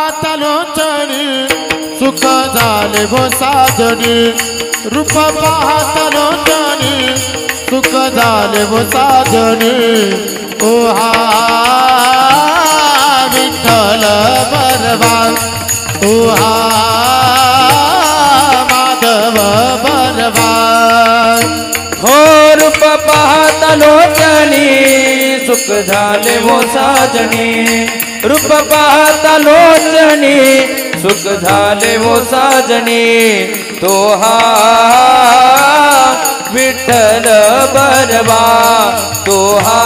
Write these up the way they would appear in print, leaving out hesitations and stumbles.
पाहता लोचणी सुख झाले भो साजणी रूप पाहता लोचणी सुख झाले भो साजणी ओ हा विठ्ठल बरवान ओ हा माधव बरवान हो रूप पाहता लोचणी सुख झाले वो साजणी रूप पाहता लोचणी सुख झाले वो साजणी तो हा विठ्ठल बरवा तो हा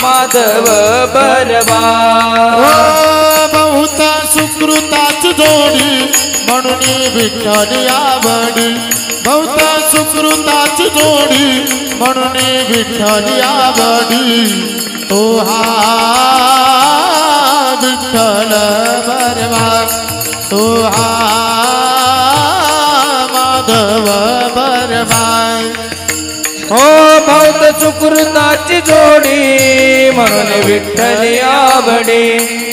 माधव बरवा बहुत सुकृताची जोडी म्हणून विठ्ठल आवडी बहुत सुकृताची जोडी म्हणून विठ्ठल आवडी तो हा विठ्ठल बरवा तो हा माधव बरवा हो बहुत सुकृताची जोडी म्हणून विठ्ठली आवडी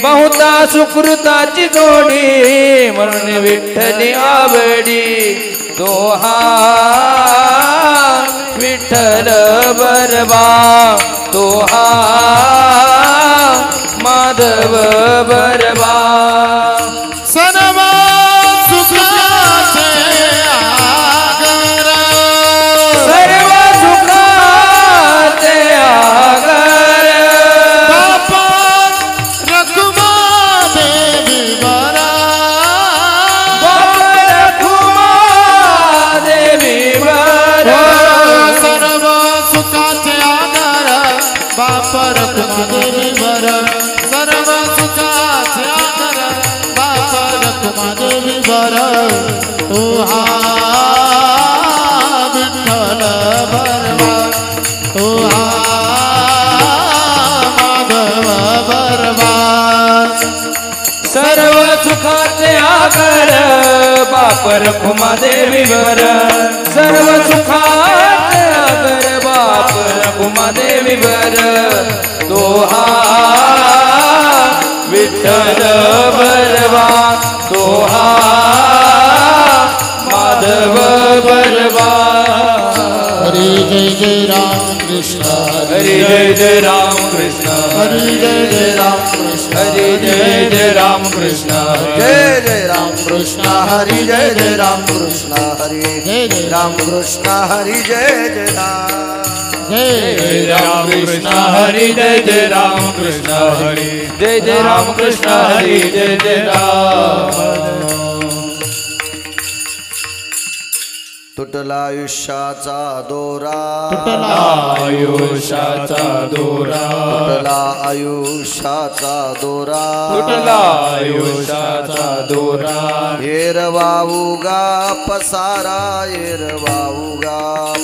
बहुता सुकृताची जोडी म्हणून विठ्ठली आवडी तो हा विठ्ठल बरवा तो हा माधव बरवा सर्व सुखाचे आगर सर्व सुखाचे आगर बापा रखुमा देवी बरा बापा रखुमा देवी बरा सर्व सुखाचे आगर बाप रखुमा देवी बरा सर्व सुखाचे आगर बाप रखुमा देवी बरा ओ हा विठ्ठल बरवा ओ हा माधव बरवा सर्व सुखाचे आगर बाप रखुमा देवी वर सर्व सुखाचे आगर बाप रखुमा देवी वर तो हा विठ्ठल बरवा तो हा माधव बरवा हरी जय जय राम कृष्ण हरी जय जय राम कृष्ण हरी जय जय राम कृष्ण हरी जय जय राम कृष्ण जय जय राम कृष्ण हरि जय जय राम कृष्ण हरि जय जय राम कृष्ण हरि जय जय राम जय जय राम कृष्ण हरि जय जय राम कृष्ण हरि जय जय राम कृष्ण हरि जय जय राम तुटला आयुष्याचा दोरा तुटला आयुष्याचा दोरा तुटला आयुष्याचा दोरा तुटला आयुष्याचा दोरा एरवाऊगा पसारा एरवाऊगा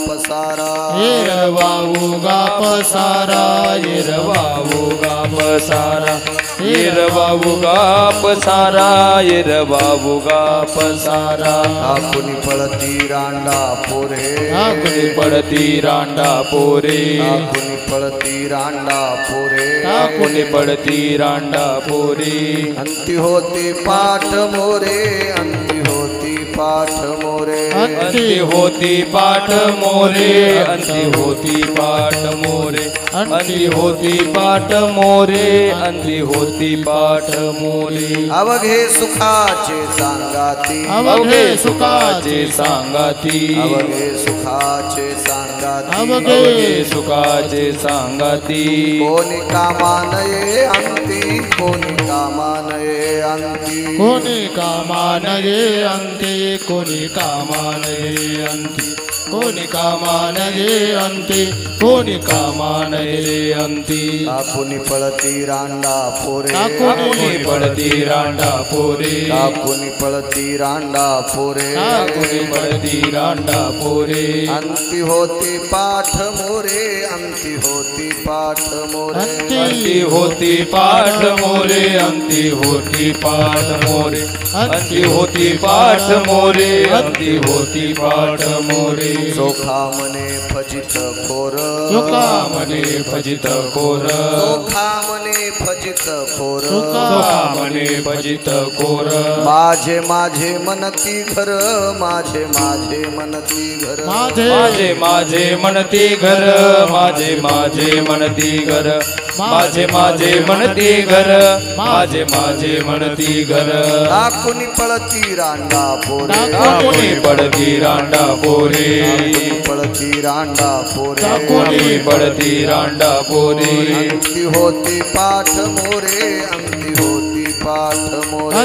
पसारा एरवाऊगा पसारा एरवाऊगा पसारा एरवाऊगा पसारा एरवाऊगा पसारा आपुनी पळती रांडा पोरे आकुनी पडती रांडा पोरे आपुनी पळती रांडा पोरे आकुनी पडती रांडा पोरे अंती होती पाठ मोरे अंती होती पाठ मोरे अंती होती पाठ मोरे अंती होती पाठ मोरे अंती होती पाठ मोरे अंती होती पाठ मोरे अवघे सुखाचे सांगाती अवघे सुखाचे सांगाती अवघे सुखाचे सांगाती अवघे अवघे सुखाचे सांगाती कोणी कामानये अंती कोणी कामानये अंती कोणी कामानये अंते कोणी कामानये अंते कोणी कामानये अंते कोणी कामानये अंते आपुनी पळती रांडा पोरे आकुनी पडती रांडा पोरे आपुनी पळती रांडा पोरे आकुनी पडती रांडा पोरे अंती होती पाठ मोरे अंती होती पाठ मोरे अंती होती पाठ मोरे अंती होती पाठ मोरे अंती होती पाठ मोरे अंती होती पाठ मोरे चोखा मने फजित खोर चोखा मने फजित कोर चोखा मने फजित खोर चोखा मने फजित कोर माझे माझे मनती घर माझे माझे मनती घर माझे माझे मनती घर माझे माझे मनती घर माझे माझे मनती घर माझे माझे मनती घर टाकुनी पळती रांडा पोरे टाकुनी पडती रांडा पोरे पळती रांडा पोरे टाकुनी पडती रांडा पोरे अंती होती पाठ मोरे अंती होती पाठ मोरे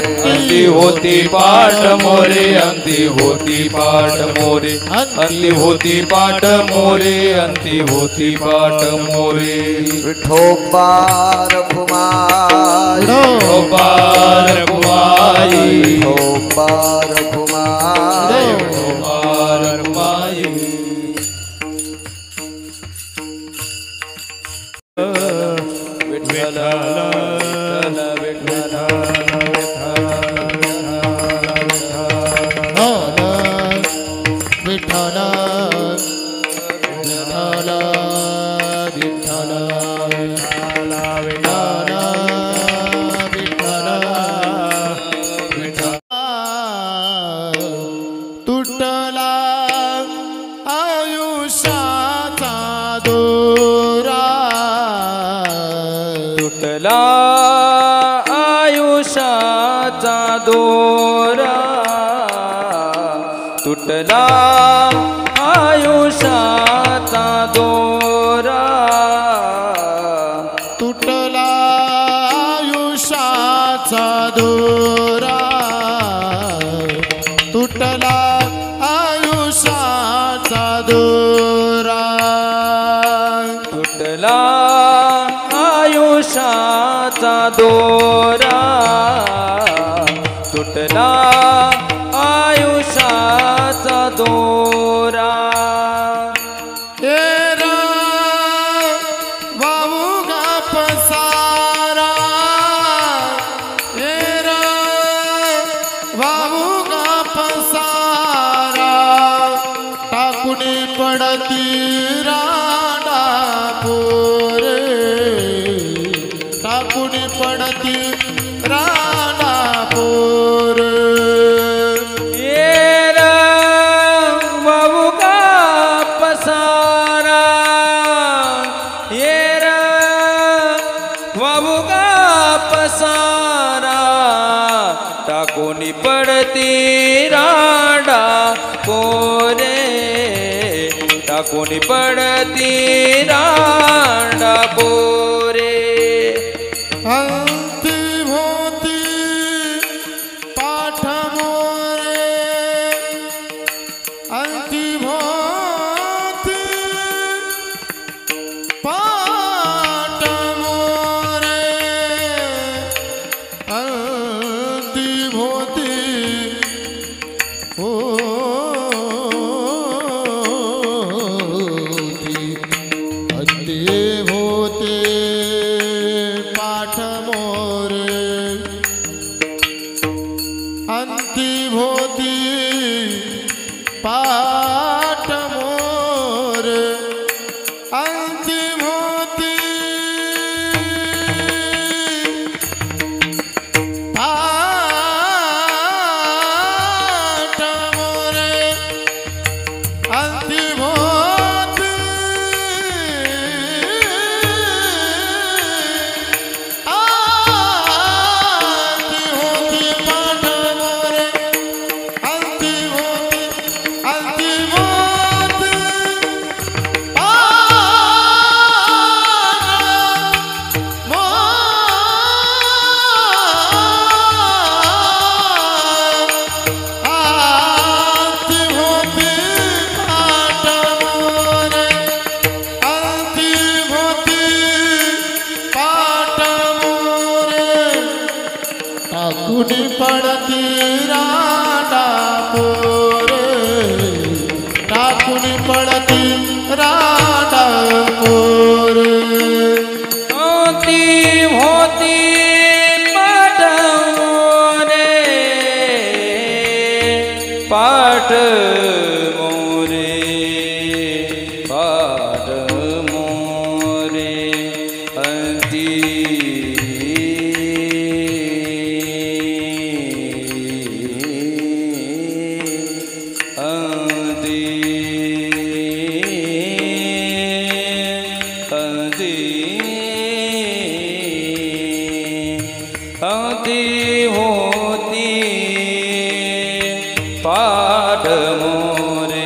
अंती होती पाठ मोरे अंती होती पाठ मोरे अंती होती पाठ मोरे अंती होती पाठ मोरे विठोबा रघुमाई बार कुमाई विठोबा रघुमाई बार कुमाई विठ्ठल विठ्ठल विठ्ठल विठ्ठल विठ्ठल तुटला आयुष्याचा दोरा तुटला आयुष्याचा दोरा तुटला आयुष्याचा दोरा तुटला आयुष्याचा दोरा तुटला आयुष्याचा दोरा तुटला आयुष्याचा दोरा तुटला आयुष्याचा दोरा एरा वावुगा पसारा एरा वावुगा पसारा टाकुनी पडती राडा पोरे टाकुनी पडती राडा पोरे टाकुनी पडती राडा पोरे टाकुनी पडती राडा पोरे अंती होती पाठ मोरे अंती होती पाठ मोरे अंती होती अंती होते पाठ मोरे अंती होती पाठ मोरे अंती होती पाठ मोरे अंती होती अंती होती पाठ मोरे अंती होती अंती होती टाकुनी पडती राडा पोरे टाकुनी पडती राडा पोरे होती होती अंती होती पाठ मोरे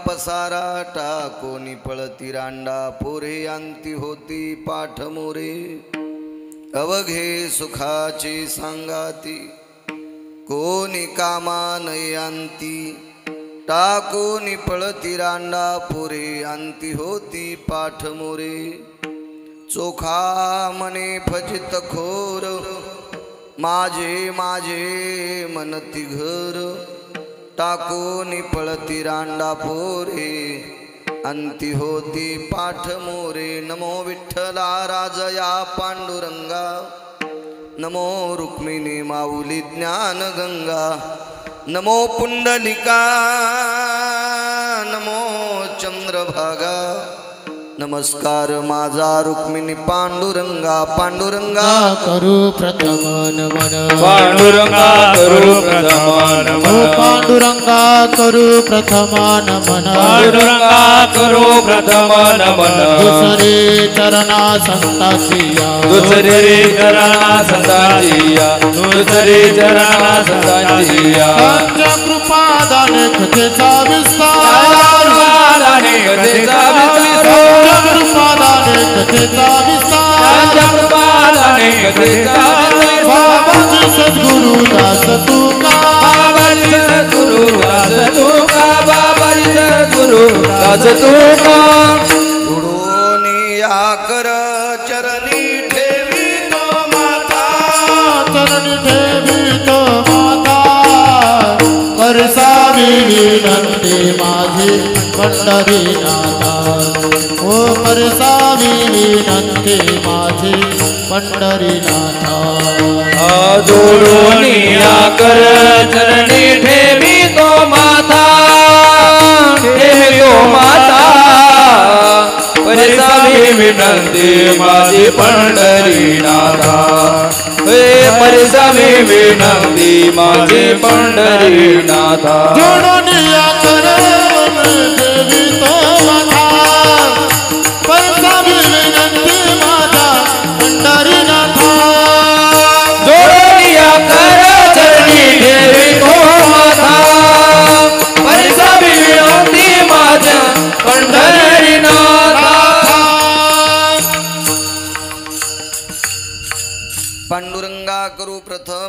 पसारा टाकोनी पळती रांडा पोरे अंती होती पाठ मोरे अवघे सुखाची सांगाती कोणी कामा नाही अंती टाकोनी पळती रांडा पोरे अंती होती पाठ मोरे चोखा मने फजित खोर माझे माझे मनती घर टाकोनी पळती रांडा पोरे अंती होती पाठ मोरे नमो विठ्ठला राजया पांडुरंगा नमो रुक्मिणी माऊली ज्ञान गंगा नमो पुंडलिका नमो चंद्रभागा नमस्कार माझा रुक्मिणी पांडुरंगा पांडुरंगा करू प्रथम नमन पांडुरंगा करू प्रथम नमन पांडुरंगा करू प्रथम नमन पांडुरंगा करू प्रथम नमन दुसरे चरणा संताचिया दुसरे चरणा संताचिया दुसरे चरणा संताचिया त्यांच्या कृपादाने कथेचा विस्तार कृपादाने कथेचा विस्तार कृपादाने कथेचा विस्तार कृपादाने कथेचा बाबाजी सद्गुरु दास तुका बाबाजी सद्गुरु दास तुका बाबाजी सद्गुरु दास तुका दुडोनिया कर चरणी ठेवी तो माता चरणी ठेवी तो माता परसावी विनंती माझी पंढरीनाथा ओ परसावी विनंती माझी पंढरीनाथा जोडोनिया कर चरणी ठेवी तो माता ठेवी तो माता परसावी विनंती माझी पंढरीनाथा हे परसावी विनंती माझी पंढरीनाथा जोडोनिया कर देवी तो माता परसावी विनंती माझा पंढरीनाथा जोडोनिया कर चरणी ठेवी तो माता परसावी विनंती माझ्या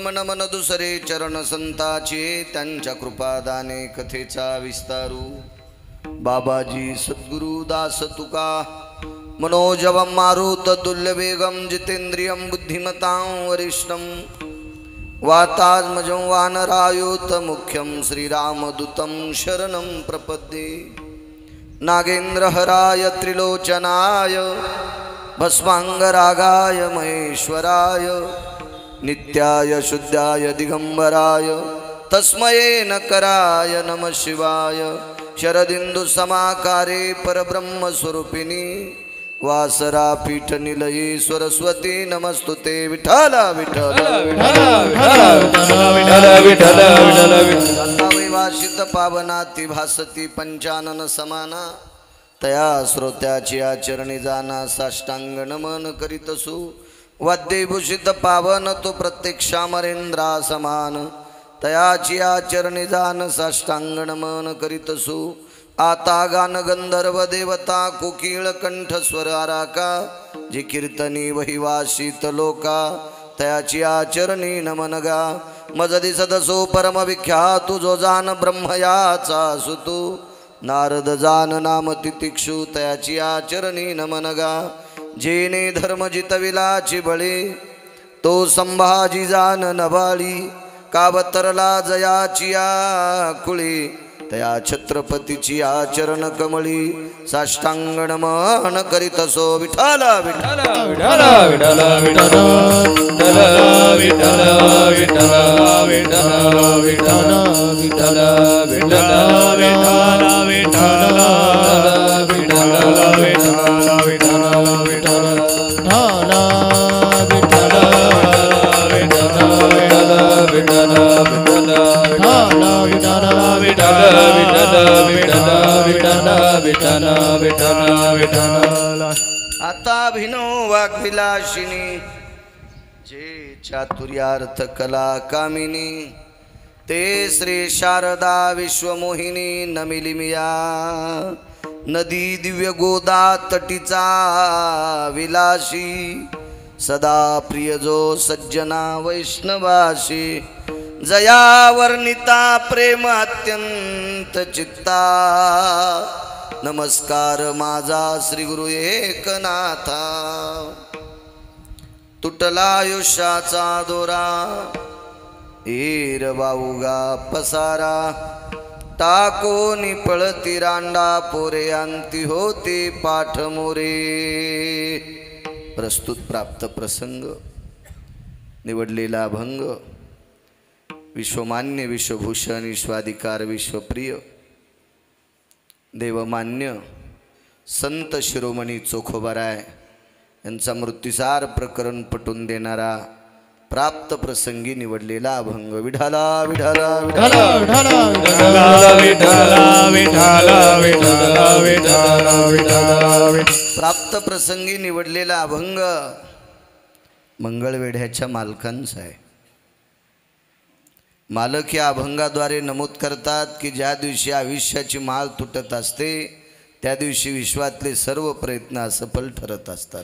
मन मन दुसरे चरण संताचे त्यांच्या कृपादाने कथेचा विस्तारू बाबाजी सद्गुरु दास तुका मनोजवं मारुत तुल्य वेगं जितेन्द्रियं बुद्धिमतां वरिष्ठं वातात्मजं वानरायुत मुख्यं श्रीरामदूतं शरणं प्रपद्ये नागेन्द्रहराय त्रिलोचनाय भस्मांगरागाय महेश्वराय नित्याय शुद्धाय दिगंबराय तस्मये नकराय नमः शिवाय शरदिंदु समाकारे परब्रह्म स्वरूपिणी वासरा पीठ निलये सरस्वती नमस्तुते विठ्ठल विठ्ठल वैवासित पावनाति भासती पंचानन समाना तया श्रोत्याची आचरणी जाना साष्टांग नमन करीतसु वाद्यभूषित पावन तो प्रत्यक्षामरेंद्रा समान तयाची आचरणी जान साष्टांग नमन करीतसु आता गान गंधर्व देवता कोकिळ कंठ स्वर आराका जी कीर्तनी वहिवासित लोका तयाची आचरणी नमनगा मज दिसदसो परम विख्यातु जो जान ब्रह्मयाचा सुतू नारद जान नाम तितिक्षु तयाची आचरणी नमनगा जेने धर्म जितविलाची बळे तो संभाजी जान नभाळी कावतरला जयाची आकुळी तया छत्रपतीची आचरण कमळी साष्टांग नमन करीतसो विठ्ठल विठ्ठल विठ्ठल विठ्ठल विठ्ठल विठ्ठल विठ्ठल विठ्ठल विठ्ठल विठ्ठल विठ्ठल विठ्ठल विठ्ठल विठ्ठल विठ्ठल विठ्ठल आता अभिनव वाग्विलासिनी जे चातुर्यार्थ कला कामिनी ते श्री शारदा विश्वमोहिनी नमिलिमिया नदी दिव्य गोदा तटीचा विलासी सदा प्रिय जो सज्जना वैष्णवासी जया वर्णिता प्रेम अत्यंत चित्ता नमस्कार माझा श्री गुरु एकनाथा तुटला आयुष्याचा दोरा एर बाऊगा पसारा टाकोनी पळती रांडा पोरे अंती होते पाठ मोरे प्रस्तुत प्राप्त प्रसंग निवडलेला अभंग विश्वमान्य विश्वभूषण विश्वाधिकार विश्वप्रिय देवमान्य संत शिरोमणी चोखोबाराय यांचा मृत्यूसार प्रकरण पटून देणारा प्राप्त प्रसंगी निवडलेला अभंग विठाला विठाला विठाला विठाला विठाला विठाला विठाला प्राप्त प्रसंगी निवडलेला अभंग मंगळवेढ्याच्या मालकांचा आहे. मालक या अभंगाद्वारे नमूद करतात की ज्या दिवशी आयुष्याची माळ तुटत असते त्या दिवशी विश्वातले सर्व प्रयत्न असफल ठरत असतात.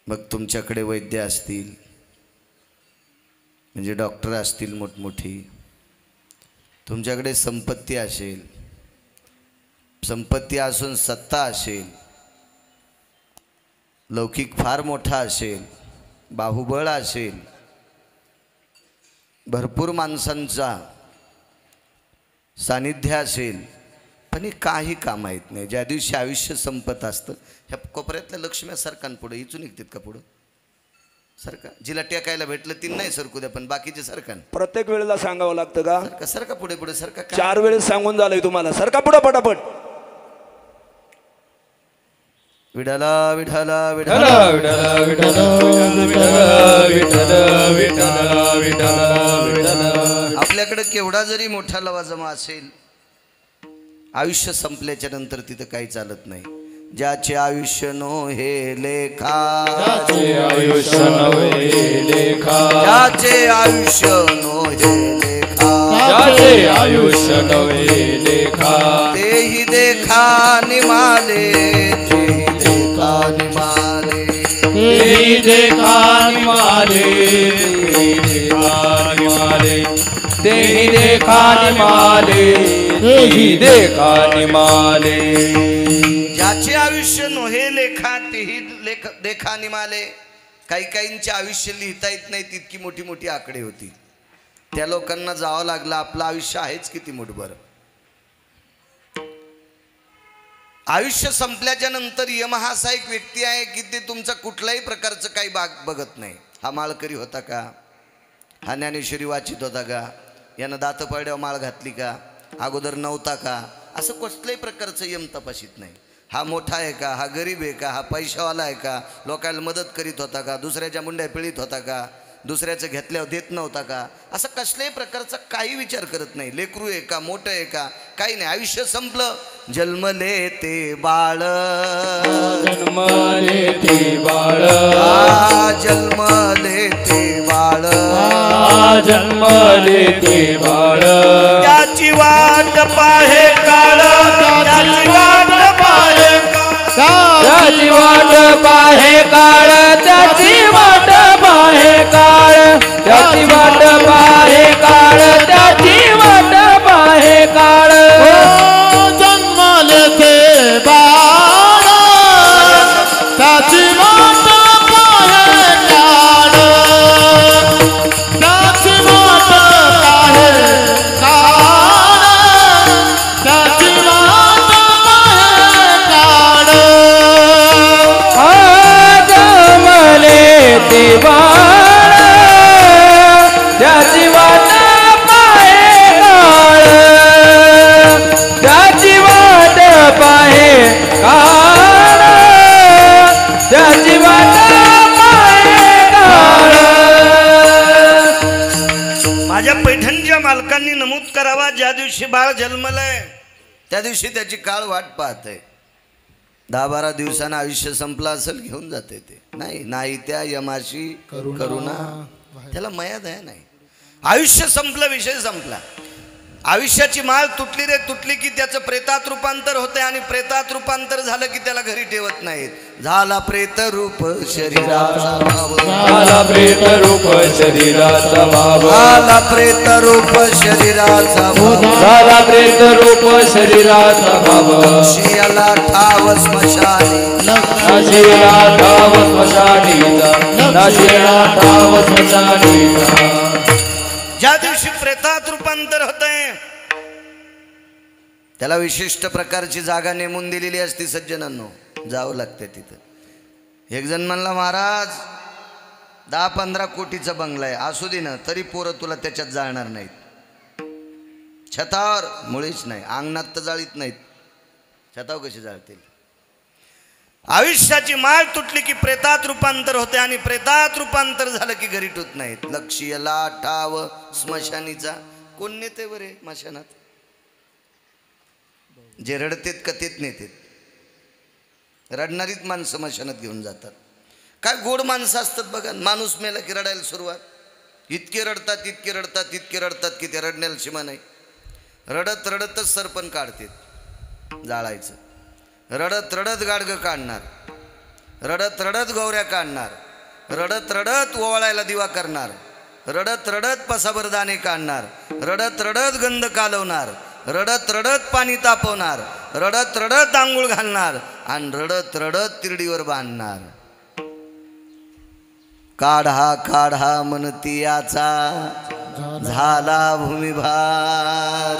मग तुमच्याकडे वैद्य असतील म्हणजे डॉक्टर असतील मोठमोठी, तुमच्याकडे संपत्ती असेल, संपत्ती असून सत्ता असेल, लौकिक फार मोठा असेल, बाहुबळ असेल, भरपूर माणसांचा सानिध्य असेल, पण हे काही काम येत नाही. ज्या दिवशी आयुष्य संपत असतं ह्या कोपऱ्यातल्या लक्ष्म्या सरकांपुढे इचून निघतात का पुढं सरका जिला टेकायला भेटलं ती नाही सरकू द्या, पण बाकीचे सरकान प्रत्येक वेळेला सांगावं लागतं का? सरका पुढे पुढे सरका 4 वेळेस सांगून झालंय तुम्हाला, सरका पुढे पटापट. विठाला विठाला विठाला विठाला विठाला. आपल्याकडे केवढा जरी मोठा लवाजमा असेल, आयुष्य संपल्याच्या नंतर तिथं काही चालत नाही. ज्याचे आयुष्य नो हे लेखा, ज्याचे आयुष्य नव्हे लेखा, ज्याचे आयुष्य नो हे लेखा, ज्याचे आयुष्य नव्हे लेखा, तेही देखा निमाले, तेही देखा निमाले, तेही देखा निमाले देखा निमाले तेही देखा निमाले तेही देखा निमाले ज्याचे आयुष्य नोहे लेखा तेही देखा निमाले काही काहींचे आयुष्य लिहिता येत नाही तितकी मोठी मोठी आकडे होती त्या लोकांना जावं लागलं आपलं आयुष्य आहेच किती मोठभर आयुष्य संपल्याच्या नंतर यम हा असा एक व्यक्ती आहे की ते तुमचा कुठल्याही प्रकारचं काही बघत नाही हा माळकरी होता का हा ज्ञानेश्वरी वाचित होता का यानं दात पडल्यावर माळ घातली का अगोदर नव्हता का असं कसल्याही प्रकारचं यम तपासित नाही हा मोठा आहे का हा गरीब आहे का हा पैशावाला आहे का लोकांना मदत करीत होता का दुसऱ्याच्या मुंड्या पिळीत होता का दुसऱ्याचं घेतल्यावर देत नव्हता का असं कसल्याही प्रकारचा काही विचार करत नाही लेकरू आहे का मोठं आहे का काही नाही आयुष्य संपलं जन्मले ते बाळ जन्मले ते बाळ जन्मले ते बाळ जन्मले ते बाळ त्याची वाट पाहे काळ त्याची वाट पाहे त्याची वाट पाहे काळ त्याची वाट पाहे काळ त्याची वाट पाहे काळ त्याची वाट पाहे काळ जन्मले ते बाळ त्याची वाट पाहे काळ त्याची वाट पाहे काळ त्याची वाट पाहे काळ जन्मले ते बाळ त्याची वाट पाहे काळ त्याची वाट पाहे काळ त्याची वाट पाहे काळ माझ्या पैठणच्या मालकांनी नमूद करावा ज्या दिवशी बाळ जन्मलंय त्या दिवशी त्याची काळ वाट पाहत आहे 10-12 दिवसांना आयुष्य संपलं असेल घेऊन जाते ते नाही त्या यमाशी करुणा त्याला मया दया नाही आयुष्य संपलं विषय संपला आयुष्याची माळ तुटली रे तुटली की त्याचं प्रेतात रूपांतर होते आणि प्रेतात रूपांतर झालं की त्याला घरी ठेवत नाहीत झाला प्रेत रूप शरीराचा भाव झाला प्रेत रूप शरीराचा भाव झाला प्रेत रूप शरीराचा भाव झाला प्रेत रूप शरीराचा भाव शियाला ठाव स्मशानी नाशिला ठाव स्मशानीचा नाशिला ठाव स्मशानीचा ज्या दिवशी प्रेतात रूपांतर होतंय त्याला विशिष्ट प्रकारची जागा नेमून दिलेली असती सज्जनांनो जावं लागते तिथं एक जण म्हणला महाराज 10-15 कोटीचा बंगला आहे असू दे ना तरी पोरं तुला त्याच्यात जाळणार नाहीत छतावर मुळीच नाही अंगणात तर जाळीत नाहीत छतावर कशी जाळतील आयुष्याची माळ तुटली की प्रेतात रूपांतर होते आणि प्रेतात रूपांतर झालं की घरी ठेवत नाहीत लक्ष्यला ठाव स्मशानीचा कोण नेते बरे स्मशानात जे रडतेत कथेत नेतेत रडणारीच माणसं स्मशानात घेऊन जातात काय गोड माणसं असतात बघा माणूस मेला की रडायला सुरुवात इतके रडतात इतके रडतात इतके रडतात की ते रडण्याला सीमा नाही रडत रडतच सरपण काढतात जाळायचं रडत रडत गाडगं काढणार रडत रडत गौऱ्या काढणार रडत रडत ओवाळायला दिवा करणार रडत रडत पसाभर दाणे काढणार रडत रडत गंध कालवणार रडत रडत पाणी तापवणार रडत रडत आंघोळ घालणार आणि रडत रडत तिरडीवर बांधणार काढा काढा म्हणती याचा झाला भूमिभार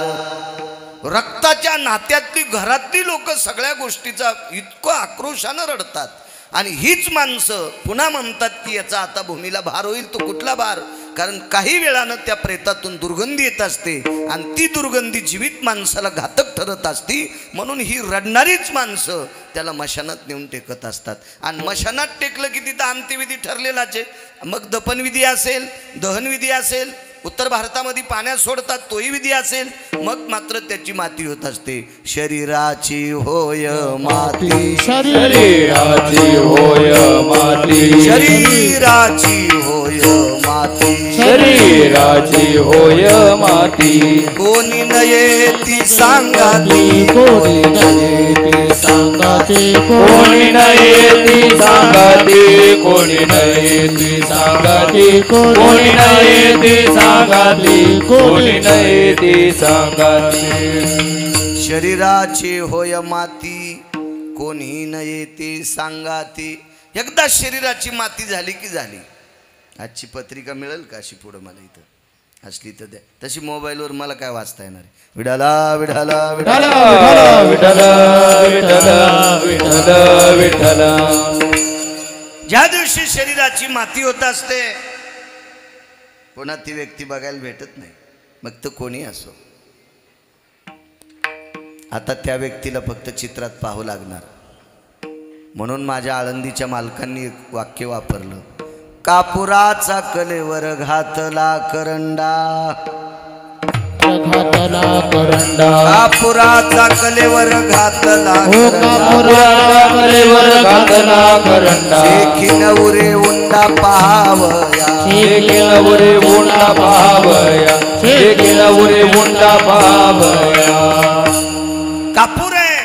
रक्ताच्या नात्यातली घरातली लोक सगळ्या गोष्टीचा इतकं आक्रोशानं रडतात आणि हीच माणसं पुन्हा म्हणतात की याचा आता भूमीला भार होईल तो कुठला भार कारण काही वेळानं त्या प्रेतातून दुर्गंधी येत असते आणि ती दुर्गंधी जीवित माणसाला घातक ठरत असती म्हणून ही रडणारीच माणसं त्याला मशानात नेऊन टेकत असतात आणि मशानात टेकलं की तिथं अंत्यविधी ठरलेलाच आहे मग दफनविधी असेल दहनविधी असेल उत्तर भारतामध्ये पाण्यात सोडतात तोही विधी असेल मग मात्र त्याची माती होत असते शरीराची होय माती शरीराची होय माती शरीराची होय माती शरीराची होय माती कोणी नये ती सांगाती कोणी नये ती सांगाती कोणी नाही ती सांगाती कोणी नाही ती सांगाती कोणी नाही ती सांगाती कोणी नाही ती सांगाती शरीराची होय माती कोणी न येते सांगाती. एकदा शरीराची माती झाली की झाली. आजची पत्रिका मिळेल का अशी पुढं मला इथं असली तर द्या. तशी मोबाईलवर मला काय वाचता येणार आहे. विठाला विठाला विठाला विठ्ठला विठ्ठला विठ्ठला विठ्ठला. ज्या दिवशी शरीराची माती होत असते पुन्हा ती व्यक्ती बघायला भेटत नाही. मग तो कोणी असो. आता त्या व्यक्तीला फक्त चित्रात पाहावं लागणार. म्हणून माझ्या आळंदीच्या मालकांनी एक वाक्य वापरलं. कापुराचा कलेवर घातला करंडा. घातला करंडा कापुराचा कलेवर घातला कलेवर घातला करंडा. देखील उरे उंडा पाहावया देखील उरे उंडा पाहावया देखील उरे उंडा पाहावया. कापूर आहे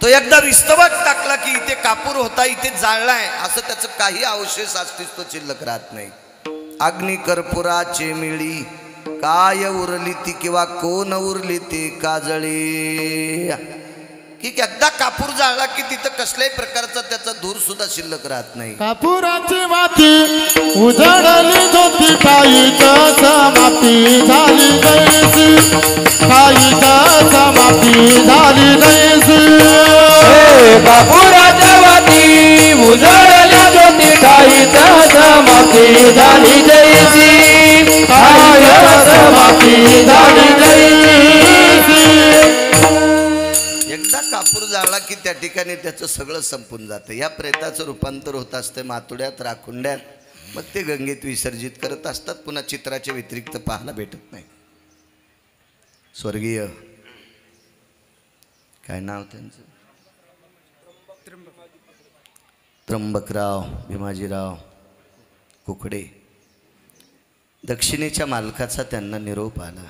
तो एकदा विस्तवत टाकला की इथे कापूर होता इथे जाळलाय असं त्याचं काही अवशेष अस्तित्व शिल्लक राहत नाही. अग्नी कर्पुराचे मिळी काय उरली ती किंवा कोण उरली ती काजळी. की एकदा कापूर जाळला की तिथं कसल्याही प्रकारचा त्याचा धूर सुद्धा शिल्लक राहत नाही. कापुराची माती उजळली ज्योती काहीच समाप्ती झाली जैसी काहीच समाप्ती झाली जैसी. कापुराच्या वाती उजळल्या ज्योती काहीच समाप्ती झाली जैसी काहीच समाप्ती झाली जैसी. एकदा कापूर जाळला की त्या ठिकाणी त्याचं सगळं संपून जातं. या प्रेताचं रूपांतर होत असतं मातुड्यात राखुंड्यात. मग ते गंगेत विसर्जित करत असतात. पुन्हा चित्राच्या व्यतिरिक्त पाहायला भेटत नाही. स्वर्गीय काय नाव त्यांचं त्र्यंबकराव भीमाजीराव कुकडे. दक्षिणेच्या मालकाचा त्यांना निरोप आला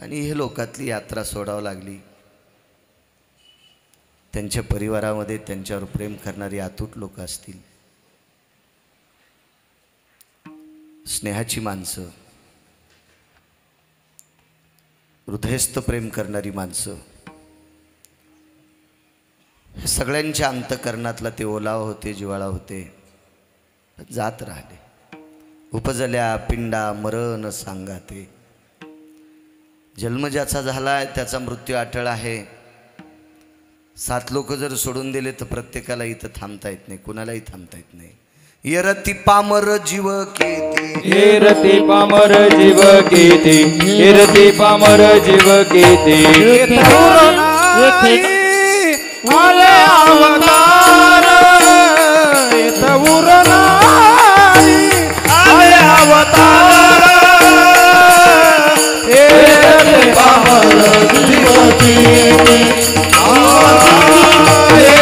आणि हे लोकातली यात्रा सोडावं लागली. त्यांच्या परिवारामध्ये त्यांच्यावर प्रेम करणारी अतूट लोक असतील. स्नेहाची माणसं हृदयस्थ प्रेम करणारी माणसं सगळ्यांच्या अंतकरणातला ते ओलावा होते जिवाळा होते. जात राहिले. उपजल्या पिंडा मरण सांगाते. जन्म ज्याचा झालाय त्याचा मृत्यू अटळ आहे. 7 लोक जर सोडून दिले तर प्रत्येकाला इथं थांबता येत नाही. कुणालाही थांबता येत नाही. येरती पामर जीव केती येरती पामर जीव केती येरती पामर जीव केती. आले अवतार येत उरनारी आले अवतार येत पामर जीवती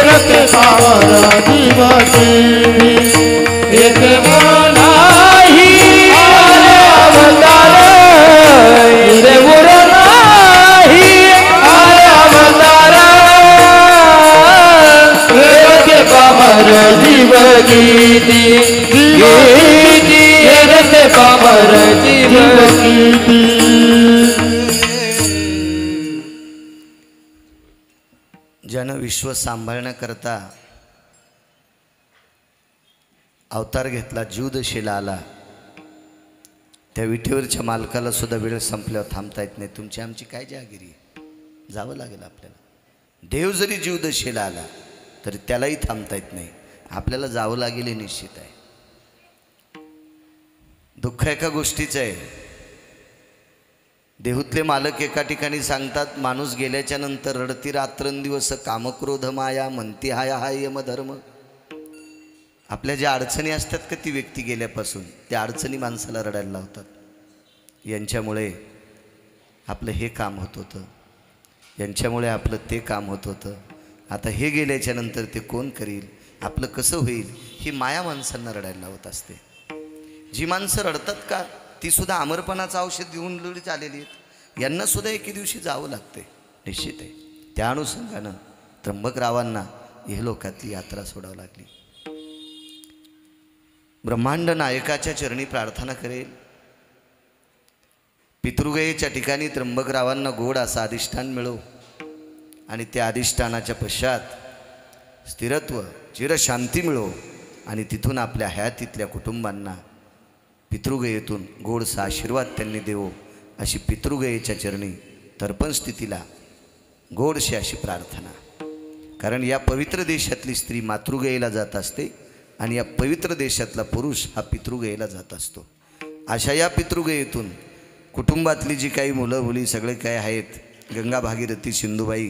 येत पामर जीवती येत नाही आले अवतार येत उरनाही आले अवतार येत पामर जीव गीती गीती येत पामर जीव गीती. ज्यानं विश्व सांभाळण्याकरता अवतार घेतला जीवदशेला आला त्या विठेवरच्या मालकाला सुद्धा वेळ संपल्यावर थांबता येत नाही. तुमची आमची काय जहागिरी आहे. जावं लागेल आपल्याला. देव जरी जीवदशेला आला तरी त्यालाही थांबता येत नाही. आपल्याला जावं लागेल हे निश्चित आहे. दुःख एका गोष्टीचं आहे. देहूतले मालक एका ठिकाणी सांगतात माणूस गेल्याच्या नंतर रडती रात्रंदिवस कामक्रोध माया म्हणती हाय हाय यमधर्म. आपल्या ज्या अडचणी असतात का ती व्यक्ती गेल्यापासून त्या अडचणी माणसाला रडायला लावतात. यांच्यामुळे आपलं हे काम होत होतं यांच्यामुळे आपलं ते काम होत होतं. आता हे गेल्याच्या नंतर ते कोण करील आपलं कसं होईल ही माया माणसांना रडायला लावत असते. जी माणसं रडतात का ती सुद्धा आमरपणाचं औषध घेऊन लढीच आलेली आहेत. यांना सुद्धा एके दिवशी जावं लागते निश्चित आहे. त्या अनुषंगानं त्र्यंबकरावांना इहलोकातली यात्रा सोडावी लागली. ब्रह्मांड नायकाच्या चरणी प्रार्थना करेल. पितृगयेच्या ठिकाणी त्र्यंबकरावांना गोड असा अधिष्ठान मिळो आणि त्या अधिष्ठानाच्या पश्चात स्थिरत्व चिरशांती मिळो आणि तिथून आपल्या हयातीतल्या कुटुंबांना पितृगयेतून गोडसा आशीर्वाद त्यांनी देवो अशी पितृगयेच्या चरणी तर्पण स्थितीला गोडशी अशी प्रार्थना. कारण या पवित्र देशातली स्त्री मातृगयेला जात असते आणि या पवित्र देशातला पुरुष हा पितृगयेला जात असतो. अशा या पितृगयेतून कुटुंबातली जी काही मुलं मुली सगळे काय आहेत, गंगा भागीरथी सिंधुबाई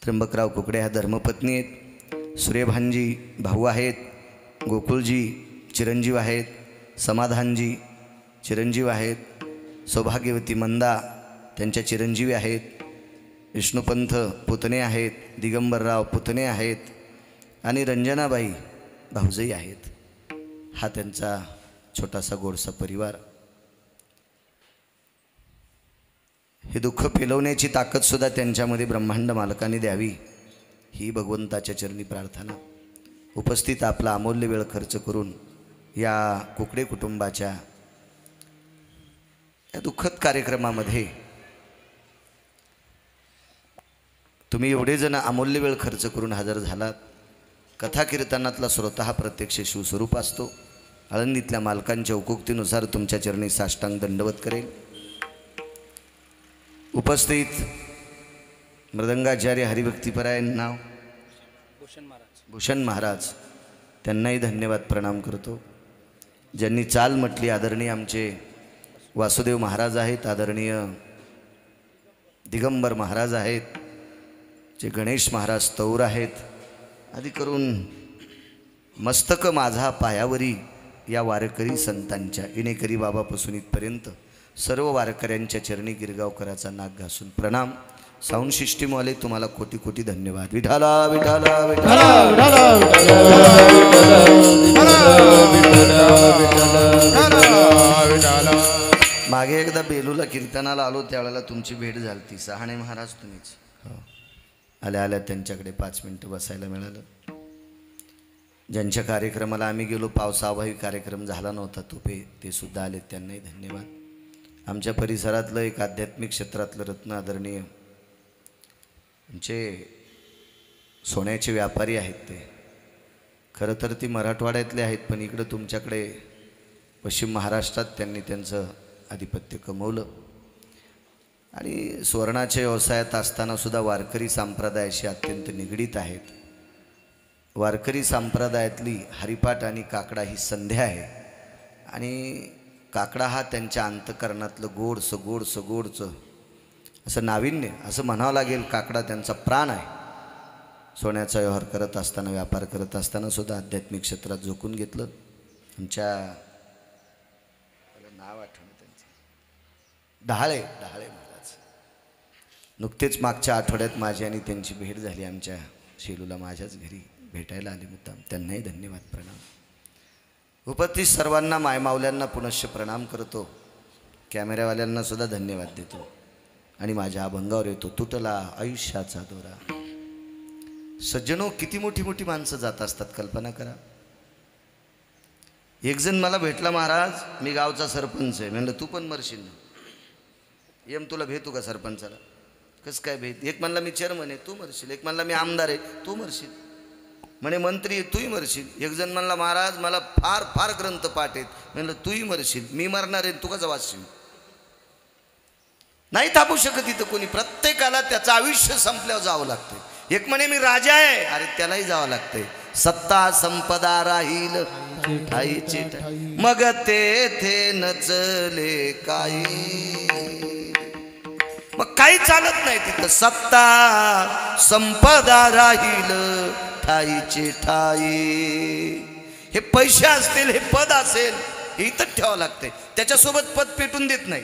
त्र्यंबकराव कुकडे ह्या धर्मपत्नी आहेत, सूर्यभानजी भाऊ आहेत, गोकुळजी चिरंजीव आहेत, समाधानजी चिरंजीव आहेत, सौभाग्यवती मंदा त्यांच्या चिरंजीवी आहेत, विष्णुपंथ पुतणे आहेत, दिगंबरराव पुतणे आहेत आणि रंजनाबाई भाऊजई आहेत. हा त्यांचा छोटासा गोडसा परिवार. हे दुःख पेलवण्याची ताकदसुद्धा त्यांच्यामध्ये ब्रह्मांड मालकाने द्यावी ही भगवंताच्या चरणी प्रार्थना. उपस्थित आपला अमूल्य वेळ खर्च करून या कुकडे कुटुंबाच्या या दुःखद कार्यक्रमामध्ये तुम्ही एवढे जण अमूल्य वेळ खर्च करून हजर झालात. कथा कीर्तनातला श्रोता हा प्रत्यक्ष शिवस्वरूप असतो. आळंदीतल्या मालकांच्या हुकूक्तीनुसार तुमच्या चरणी साष्टांग दंडवत करेल. उपस्थित मृदंगाचार्य हरिभक्तीपरायण नाव भूषण महाराज त्यांनाही धन्यवाद प्रणाम करतो. ज्यांनी चाल म्हटली आदरणीय आमचे वासुदेव महाराज आहेत, आदरणीय दिगंबर महाराज आहेत, जे गणेश महाराज तौर आहेत, आदी करून मस्तक माझा पायावरी या वारकरी संतांच्या विनेकरी बाबापासून इथपर्यंत सर्व वारकऱ्यांच्या चरणी गिरगावकराचा नाक घासून प्रणाम. साऊंड सिस्टीमवाले तुम्हाला कोटी कोटी धन्यवाद. विठाला विठाला विठाला. मागे एकदा बेलूला कीर्तनाला आलो त्यावेळेला तुमची भेट झाली ती. सहाणे महाराज तुम्हीच आल्या आल्या त्यांच्याकडे 5 मिनटं बसायला मिळालं. ज्यांच्या कार्यक्रमाला आम्ही गेलो पावसाअभावी कार्यक्रम झाला नव्हता ते सुद्धा आले, त्यांनाही धन्यवाद. आमच्या परिसरातलं एक आध्यात्मिक क्षेत्रातलं रत्न आदरणीय आमचे सोन्याचे व्यापारी आहेत. ते खरं तर ती मराठवाड्यातले आहेत, पण इकडं तुमच्याकडे पश्चिम महाराष्ट्रात त्यांनी त्यांचं आधिपत्य कमवलं आणि सुवर्णाच्या व्यवसायात असतानासुद्धा वारकरी संप्रदायाशी अत्यंत निगडीत आहेत. वारकरी संप्रदायातली हरिपाठ आणि काकडा ही संध्या आहे आणि काकडा हा त्यांच्या अंतकरणातलं गोडचं असं नाविन्य असं म्हणावं लागेल. काकडा त्यांचा प्राण आहे. सोन्याचा व्यवहार करत असताना, व्यापार करत असताना सुद्धा आध्यात्मिक क्षेत्रात झोकून घेतलं. आमच्या नाव आठवण त्यांचं ढाळे महाराज नुकतेच मागच्या आठवड्यात माझी आणि त्यांची भेट झाली. आमच्या शेलूला माझ्याच घरी भेटायला आले मुद्दाम. त्यांनाही धन्यवाद प्रणाम. उपस्थित सर्वांना मायमावल्यांना पुनश्च प्रणाम करतो. कॅमेऱ्यावाल्यांना सुद्धा धन्यवाद देतो आणि माझ्या अभंगावर येतो तुटला आयुष्याचा दोरा. सज्जनो, किती मोठी मोठी माणसं जात असतात कल्पना करा. एक जण मला भेटला, महाराज मी गावचा सरपंच आहे. म्हणलं तू पण मरशील ना. येम तुला भेटू का सरपंचाला? कसं काय भेट? एक म्हणला मी चेअरमन आहे, तू मरशील. एक म्हणला मी आमदार आहे, तू मरशील. म्हणे मंत्री आहे, तूही मरशील. एक जण म्हणला महाराज मला फार फार ग्रंथ पाठ आहेत. म्हणलं तूही मरशील. मी मरणार आहे, तू कसं वाचशील? नाही थांबू शकत इथं कोणी. प्रत्येकाला त्याचं आयुष्य संपल्यावर जावं लागतं. एक म्हणे मी राजा आहे, अरे त्यालाही जावं लागतंय. सत्ता संपदा राहील ठाईचे मग तेथे नचले काही. मग काही चालत नाही तिथं. सत्ता संपदा राहील ठाईचे ठाई. हे पैसे असतील, हे पद असेल, हे इथंच ठेवावं लागतंय. त्याच्यासोबत पद पेटून देत नाही,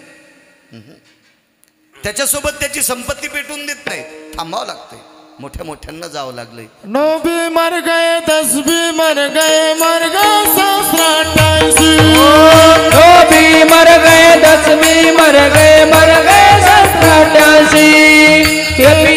त्याच्यासोबत त्याची संपत्ती पेटून देत नाही. थांबावं लागतंय. मोठ्या मोठ्यांना जावं लागलंय. 9 भी मर गए 10 भी मर गए 788. 9 भी मर गए 10 भी मर गए 788.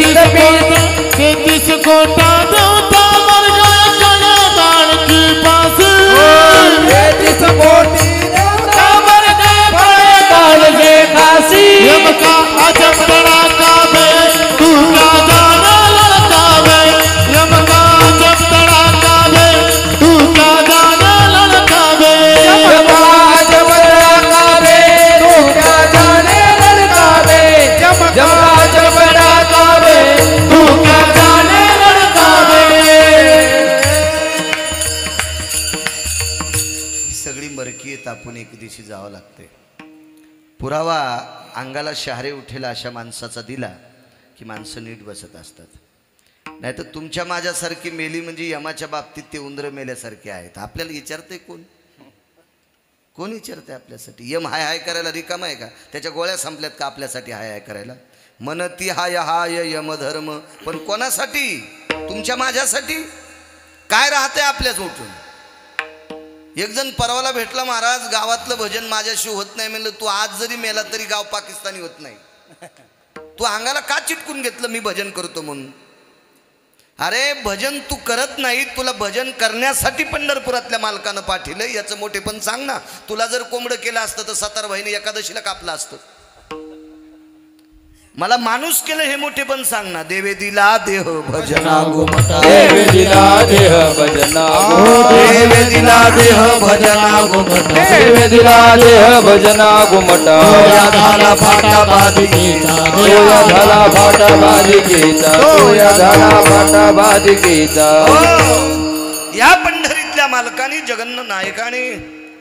पुरावा अंगाला शहारे उठेल अशा माणसाचा दिला की माणसं नीट बसत असतात. नाही तर तुमच्या माझ्यासारखी मेली म्हणजे यमाच्या बाबतीत ते उंदरं मेल्यासारखे आहेत. आपल्याला विचारते कोण? कोण विचारते आपल्यासाठी? यम हाय हाय करायला रिकाम आहे का? त्याच्या गोळ्या संपल्यात का आपल्यासाठी हाय हाय करायला? मनती हाय हाय यमधर्म, पण कोणासाठी? तुमच्या माझ्यासाठी. काय राहते आपल्याच उठून? एक जण परवाला भेटला, महाराज गावातलं भजन माझ्याशी होत नाही. म्हणलं तू आज जरी मेला तरी गाव पाकिस्तानी होत नाही. तू अंगाला का चिटकून घेतलं मी भजन करतो म्हणून? अरे भजन तू करत नाही, तुला भजन करण्यासाठी पंढरपुरातल्या मालकानं पाठवलं. याचं मोठेपण सांग ना. तुला जर कोंबडं केलं असतं तर सतारभाईने एकादशीला कापलं असतं. मला माणूस केलं हे मोठेपण सांग ना. देवे दिला देह भजना गोमटा, देवे दिला देह भजना, देवे दिला देह भजना गोमटा, देवे दिला देह भजना गुमटा. या झाला फाटा बाधिकेचा तोया झाला फाटा बाधिकेचा, तोया झाला फाटा बाधिकेचा. या पंढरीतल्या मालकाने, जगन्न नायकाने,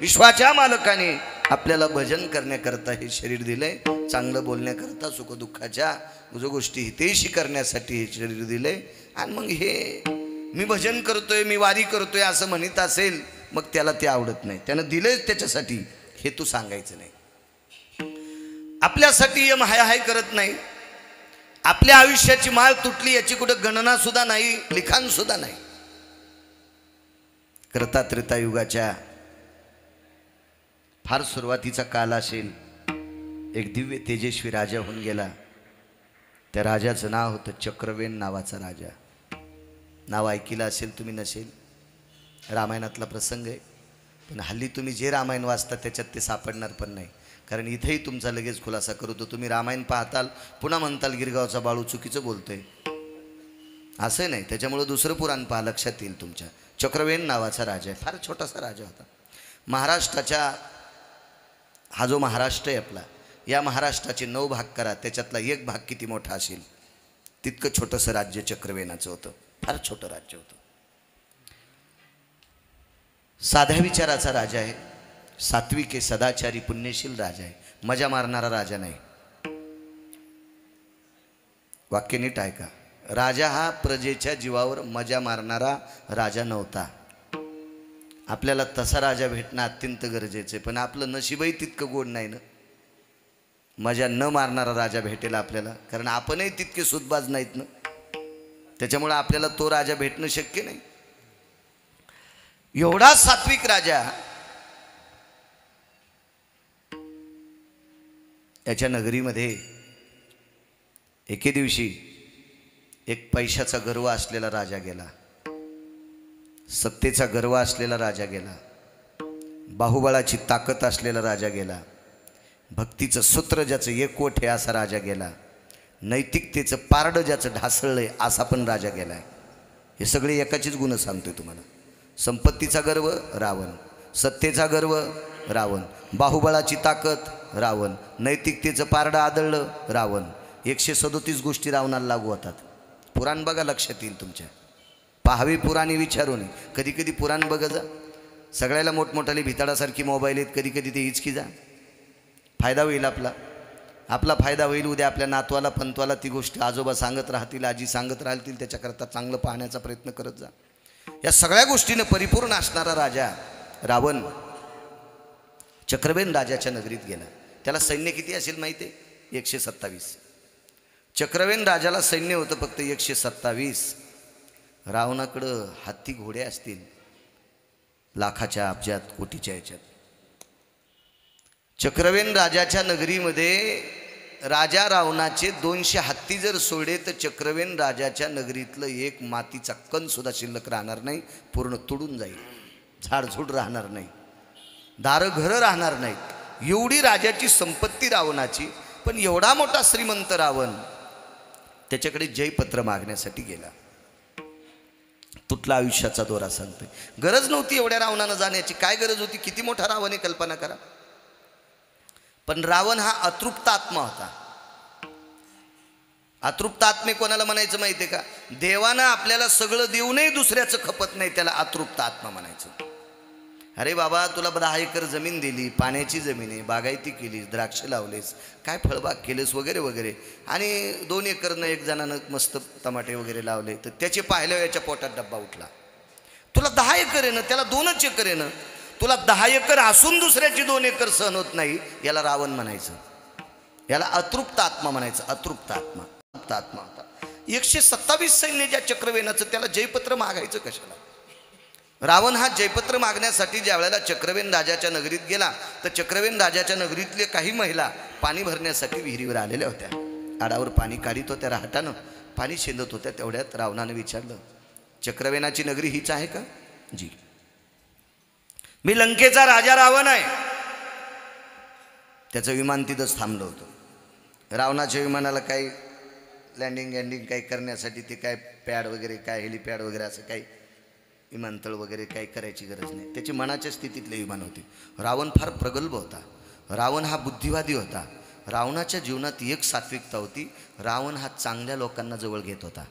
विश्वाच्या मालकाने आपल्याला भजन करण्याकरता हे शरीर दिलंय. चांगलं बोलण्याकरता, सुखदुःखाच्या गोष्टी हितेशी करण्यासाठी हे शरीर दिलंय. आणि मग हे मी भजन करतोय, मी वारी करतोय असं म्हणत असेल, मग त्याला ते आवडत नाही. त्यानं दिलंय त्याच्यासाठी, हे तू सांगायचं नाही. आपल्यासाठी यम हाय हाय करत नाही. आपल्या आयुष्याची माळ तुटली याची कुठं गणना सुद्धा नाही, लिखाण सुद्धा नाही. करता त्रेतायुगाच्या फार सुरुवातीचा काल असेल, एक दिव्य तेजस्वी राजा होऊन गेला. त्या राजाचं नाव होतं चक्रवेन नावाचा राजा. नाव ऐकलं असेल तुम्ही, नसेल. रामायणातला प्रसंग आहे, पण हल्ली तुम्ही जे रामायण वाचता त्याच्यात ते सापडणार पण नाही. कारण इथेही तुमचा लगेच खुलासा करतो. तुम्ही रामायण पाहताल, पुन्हा म्हणताल गिरगावचा बाळू चुकीचं बोलतोय. असं नाही. त्याच्यामुळं दुसरं पुराण पहा, लक्षात येईल तुमच्या. चक्रवेन नावाचा राजा आहे. फार छोटासा राजा होता. महाराष्ट्राच्या, हा जो महाराष्ट्र आहे आपला, या महाराष्ट्राचे 9 भाग करा, त्याच्यातला 1 भाग किती मोठा असेल तितकं छोटंसं राज्य चक्रवेनाचं होतं. फार छोटं राज्य होतं. साध्या विचाराचा राजा आहे. सात्विक आहे, सदाचारी, पुण्यशील राजा आहे. मजा मारणारा राजा नाही. वाक्य नीट आहे का? राजा हा प्रजेच्या जीवावर मजा मारणारा राजा नव्हता. आपल्याला तसा राजा भेटणं अत्यंत गरजेचं आहे. पण आपलं नशीबही तितकं गोड नाही ना. मजा न मारणारा राजा भेटेल आपल्याला, कारण आपणही तितके सुदबाज नाहीत ना. त्याच्यामुळे आपल्याला तो राजा भेटणं शक्य नाही. एवढा सात्विक राजा याच्या नगरीमध्ये एके दिवशी एक पैशाचा गर्व असलेला राजा गेला. सत्तेचा गर्व असलेला राजा गेला. बाहुबळाची ताकद असलेला राजा गेला. भक्तीचं सूत्र ज्याचं एकवट आहे असा राजा गेला. नैतिकतेचं पारडं ज्याचं ढासळलंय असा पण राजा गेलाय. हे सगळे एकाचीच गुण सांगतोय तुम्हाला. संपत्तीचा गर्व रावण, सत्तेचा गर्व रावण, बाहुबळाची ताकद रावण, नैतिकतेचं पारडं आदळलं रावण. 137 गोष्टी रावणाला लागू होतात. पुराण बघा, लक्षात येईल तुमच्या. पाहावे पुराणी विचारून. कधी कधी पुराण बघा जा. सगळ्याला मोठमोठाली भिताडासारखी मोबाईल आहेत, कधी कधी ते हिचकी जा. फायदा होईल आपला फायदा होईल. उद्या आपल्या नातवाला पंतवाला ती गोष्ट आजोबा सांगत राहतील, आजी सांगत राहतील, त्याच्याकरता चांगलं पाहण्याचा प्रयत्न करत जा. या सगळ्या गोष्टीनं परिपूर्ण असणारा राजा रावण चक्रवेन राजाच्या नगरीत गेला. त्याला सैन्य किती असेल माहिती आहे? 127. चक्रवेन राजाला सैन्य होतं फक्त 127. रावणाकडं हत्ती घोडे असतील लाखाच्या, अब्जात, कोटीच्या याच्यात. चक्रवेन राजाच्या नगरीमध्ये राजा रावणाचे 200 हत्ती जर सोडले तर चक्रवेन राजाच्या नगरीतलं एक मातीचा कण सुद्धा शिल्लक राहणार नाही. पूर्ण तुडून जाईल. झाडझूड राहणार नाही. दारं घरं राहणार नाहीत. एवढी राजाची संपत्ती रावणाची. पण एवढा मोठा श्रीमंत रावण त्याच्याकडे जयपत्र मागण्यासाठी गेला. तुटला आयुष्याचा दोरा सांगतोय. गरज नव्हती एवढ्या रावणानं जाण्याची. काय गरज होती? किती मोठा रावण आहे कल्पना करा. पण रावण हा अतृप्त आत्मा होता. अतृप्त आत्मे कोणाला म्हणायचं माहिती आहे का? देवानं आपल्याला सगळं देऊनही दुसऱ्याचं खपत नाही, त्याला अतृप्त आत्मा म्हणायचं. अरे बाबा तुला 10 एकर जमीन दिली, पाण्याची जमीन आहे, बागायती केलीस, द्राक्ष लावलेस, काय फळबाग केलेस वगैरे वगैरे, आणि 2 एकरनं एक जणानं मस्त टमाटे वगैरे लावले, तर त्याचे पाहिल्यावर याच्या पोटात डब्बा उठला. तुला 10 एकर आहे ना, त्याला 2च एकर आहे ना. तुला 10 एकर असून दुसऱ्याची 2 एकर सहन होत नाही, याला रावण म्हणायचं. याला अतृप्त आत्मा म्हणायचं. अतृप्त आत्मा, अतृप्त आत्मा होता. 127 सैन्य ज्या चक्रवेनाचं, त्याला जयपत्र मागायचं कशाला? रावण हा जयपत्र मागण्यासाठी ज्या वेळेला चक्रवेन राजाच्या नगरीत गेला, तर चक्रवेन राजाच्या नगरीतले काही महिला पाणी भरण्यासाठी विहिरीवर आलेल्या होत्या. आडावर पाणी काढीत होत्या, रहाटानं पाणी शेंदत होत्या. तेवढ्यात रावणाने विचारलं, चक्रवेनाची नगरी हीच आहे का? जी. मी लंकेचा राजा रावण आहे. त्याचं विमान तिथंच थांबलं होतं. रावणाच्या विमानाला काही लँडिंग काही करण्यासाठी ते काय पॅड वगैरे, काय हेलिपॅड वगैरे असं काही विमानतळ वगैरे काही करायची गरज नाही. त्याची मनाच्या स्थितीतले विमान होते. रावण फार प्रगल्भ होता. रावण हा बुद्धिवादी होता. रावणाच्या जीवनात एक सात्विकता होती. रावण हा चांगल्या लोकांना जवळ घेत होता.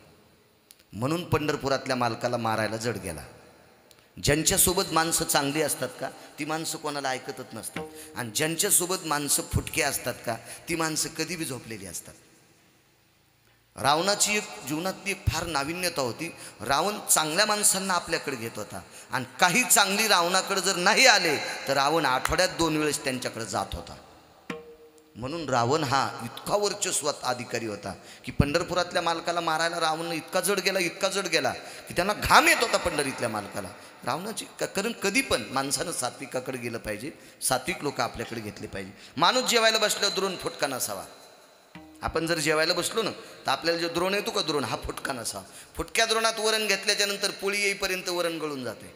म्हणून पंढरपुरातल्या मालकाला मारायला जड गेला. ज्यांच्यासोबत माणसं चांगली असतात का, ती माणसं कोणाला ऐकतच नसतात. आणि ज्यांच्यासोबत माणसं फुटके असतात का, ती माणसं कधी बी झोपलेली असतात. रावणाची एक जीवनातली एक फार नाविन्यता होती. रावण चांगल्या माणसांना आपल्याकडे घेत होता. आणि काही चांगली रावणाकडे जर नाही आले, तर रावण आठवड्यात 2 वेळेस त्यांच्याकडे जात होता. म्हणून रावण हा इतका वर्चस्वात अधिकारी होता की पंढरपुरातल्या मालकाला मारायला रावण इतका जड गेला की त्यांना घाम येत होता पंढरीतल्या मालकाला. रावणाची कारण कधी पण माणसानं सात्विकाकडे गेलं पाहिजे. सात्विक लोक आपल्याकडे घेतले पाहिजे. माणूस जेवायला बसल्यावर द्रोण फुटका नसावा. आपण जर जेवायला बसलो ना, तर आपल्याला जो द्रोण येतो का, द्रोण हा फुटका नसावा. फुटक्या द्रोणात वरण घेतल्याच्या नंतर पोळी येईपर्यंत वरण गळून जाते.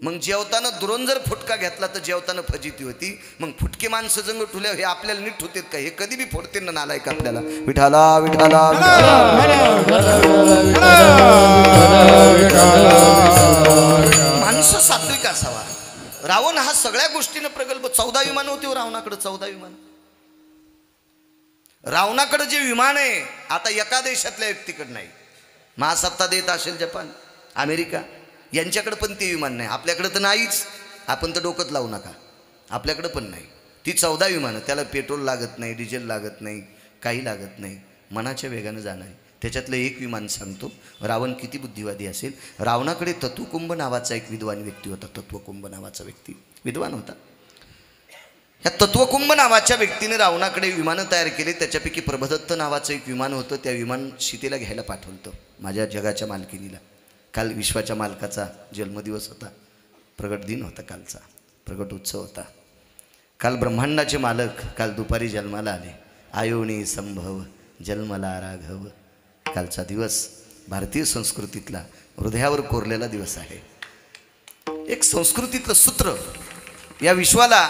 मग जेवताना द्रोण जर फुटका घेतला तर जेवताना फजिती होती. मग फुटके माणसं जंग ठुल्या हे आपल्याला नीट होतेत का? हे कधी बी फोडते ना नालायक आपल्याला. विठाला विठाला माणसं सात्विक असावा. रावण हा सगळ्या गोष्टीनं प्रगल्भ. 14 विमान होते रावणाकडे. 14 विमान. रावणाकडे जे विमान आहे, आता एका देशातल्या व्यक्तीकडे नाही. महासत्ता देत असेल जपान, अमेरिका, यांच्याकडे पण ते विमान नाही. आपल्याकडे तर नाहीच. आपण तर डोकत लावू नका. आपल्याकडे पण नाही. ती 14 विमानं. त्याला पेट्रोल लागत नाही, डिझेल लागत नाही, काही लागत नाही. मनाच्या वेगानं जाणार आहे. त्याच्यातलं एक विमान सांगतो. रावण किती बुद्धिवादी असेल. रावणाकडे तत्वकुंभ नावाचा एक विद्वान व्यक्ती होता. तत्वकुंभ नावाचा व्यक्ती विद्वान होता. ह्या तत्वकुंभ नावाच्या व्यक्तीने रावणाकडे विमानं तयार केली. त्याच्यापैकी प्रभदत्त नावाचं एक विमान होतं. त्या विमान सीतेला घ्यायला पाठवलं माझ्या जगाच्या मालकिनीला. काल विश्वाच्या मालकाचा जन्मदिवस होता. प्रगट दिन होता कालचा. प्रगट उत्सव होता. काल ब्रह्मांडाचे मालक काल दुपारी जन्माला आले. आयोनी संभव जन्मला राघव. कालचा दिवस भारतीय संस्कृतीतला हृदयावर कोरलेला दिवस आहे. एक संस्कृतीतलं सूत्र या विश्वाला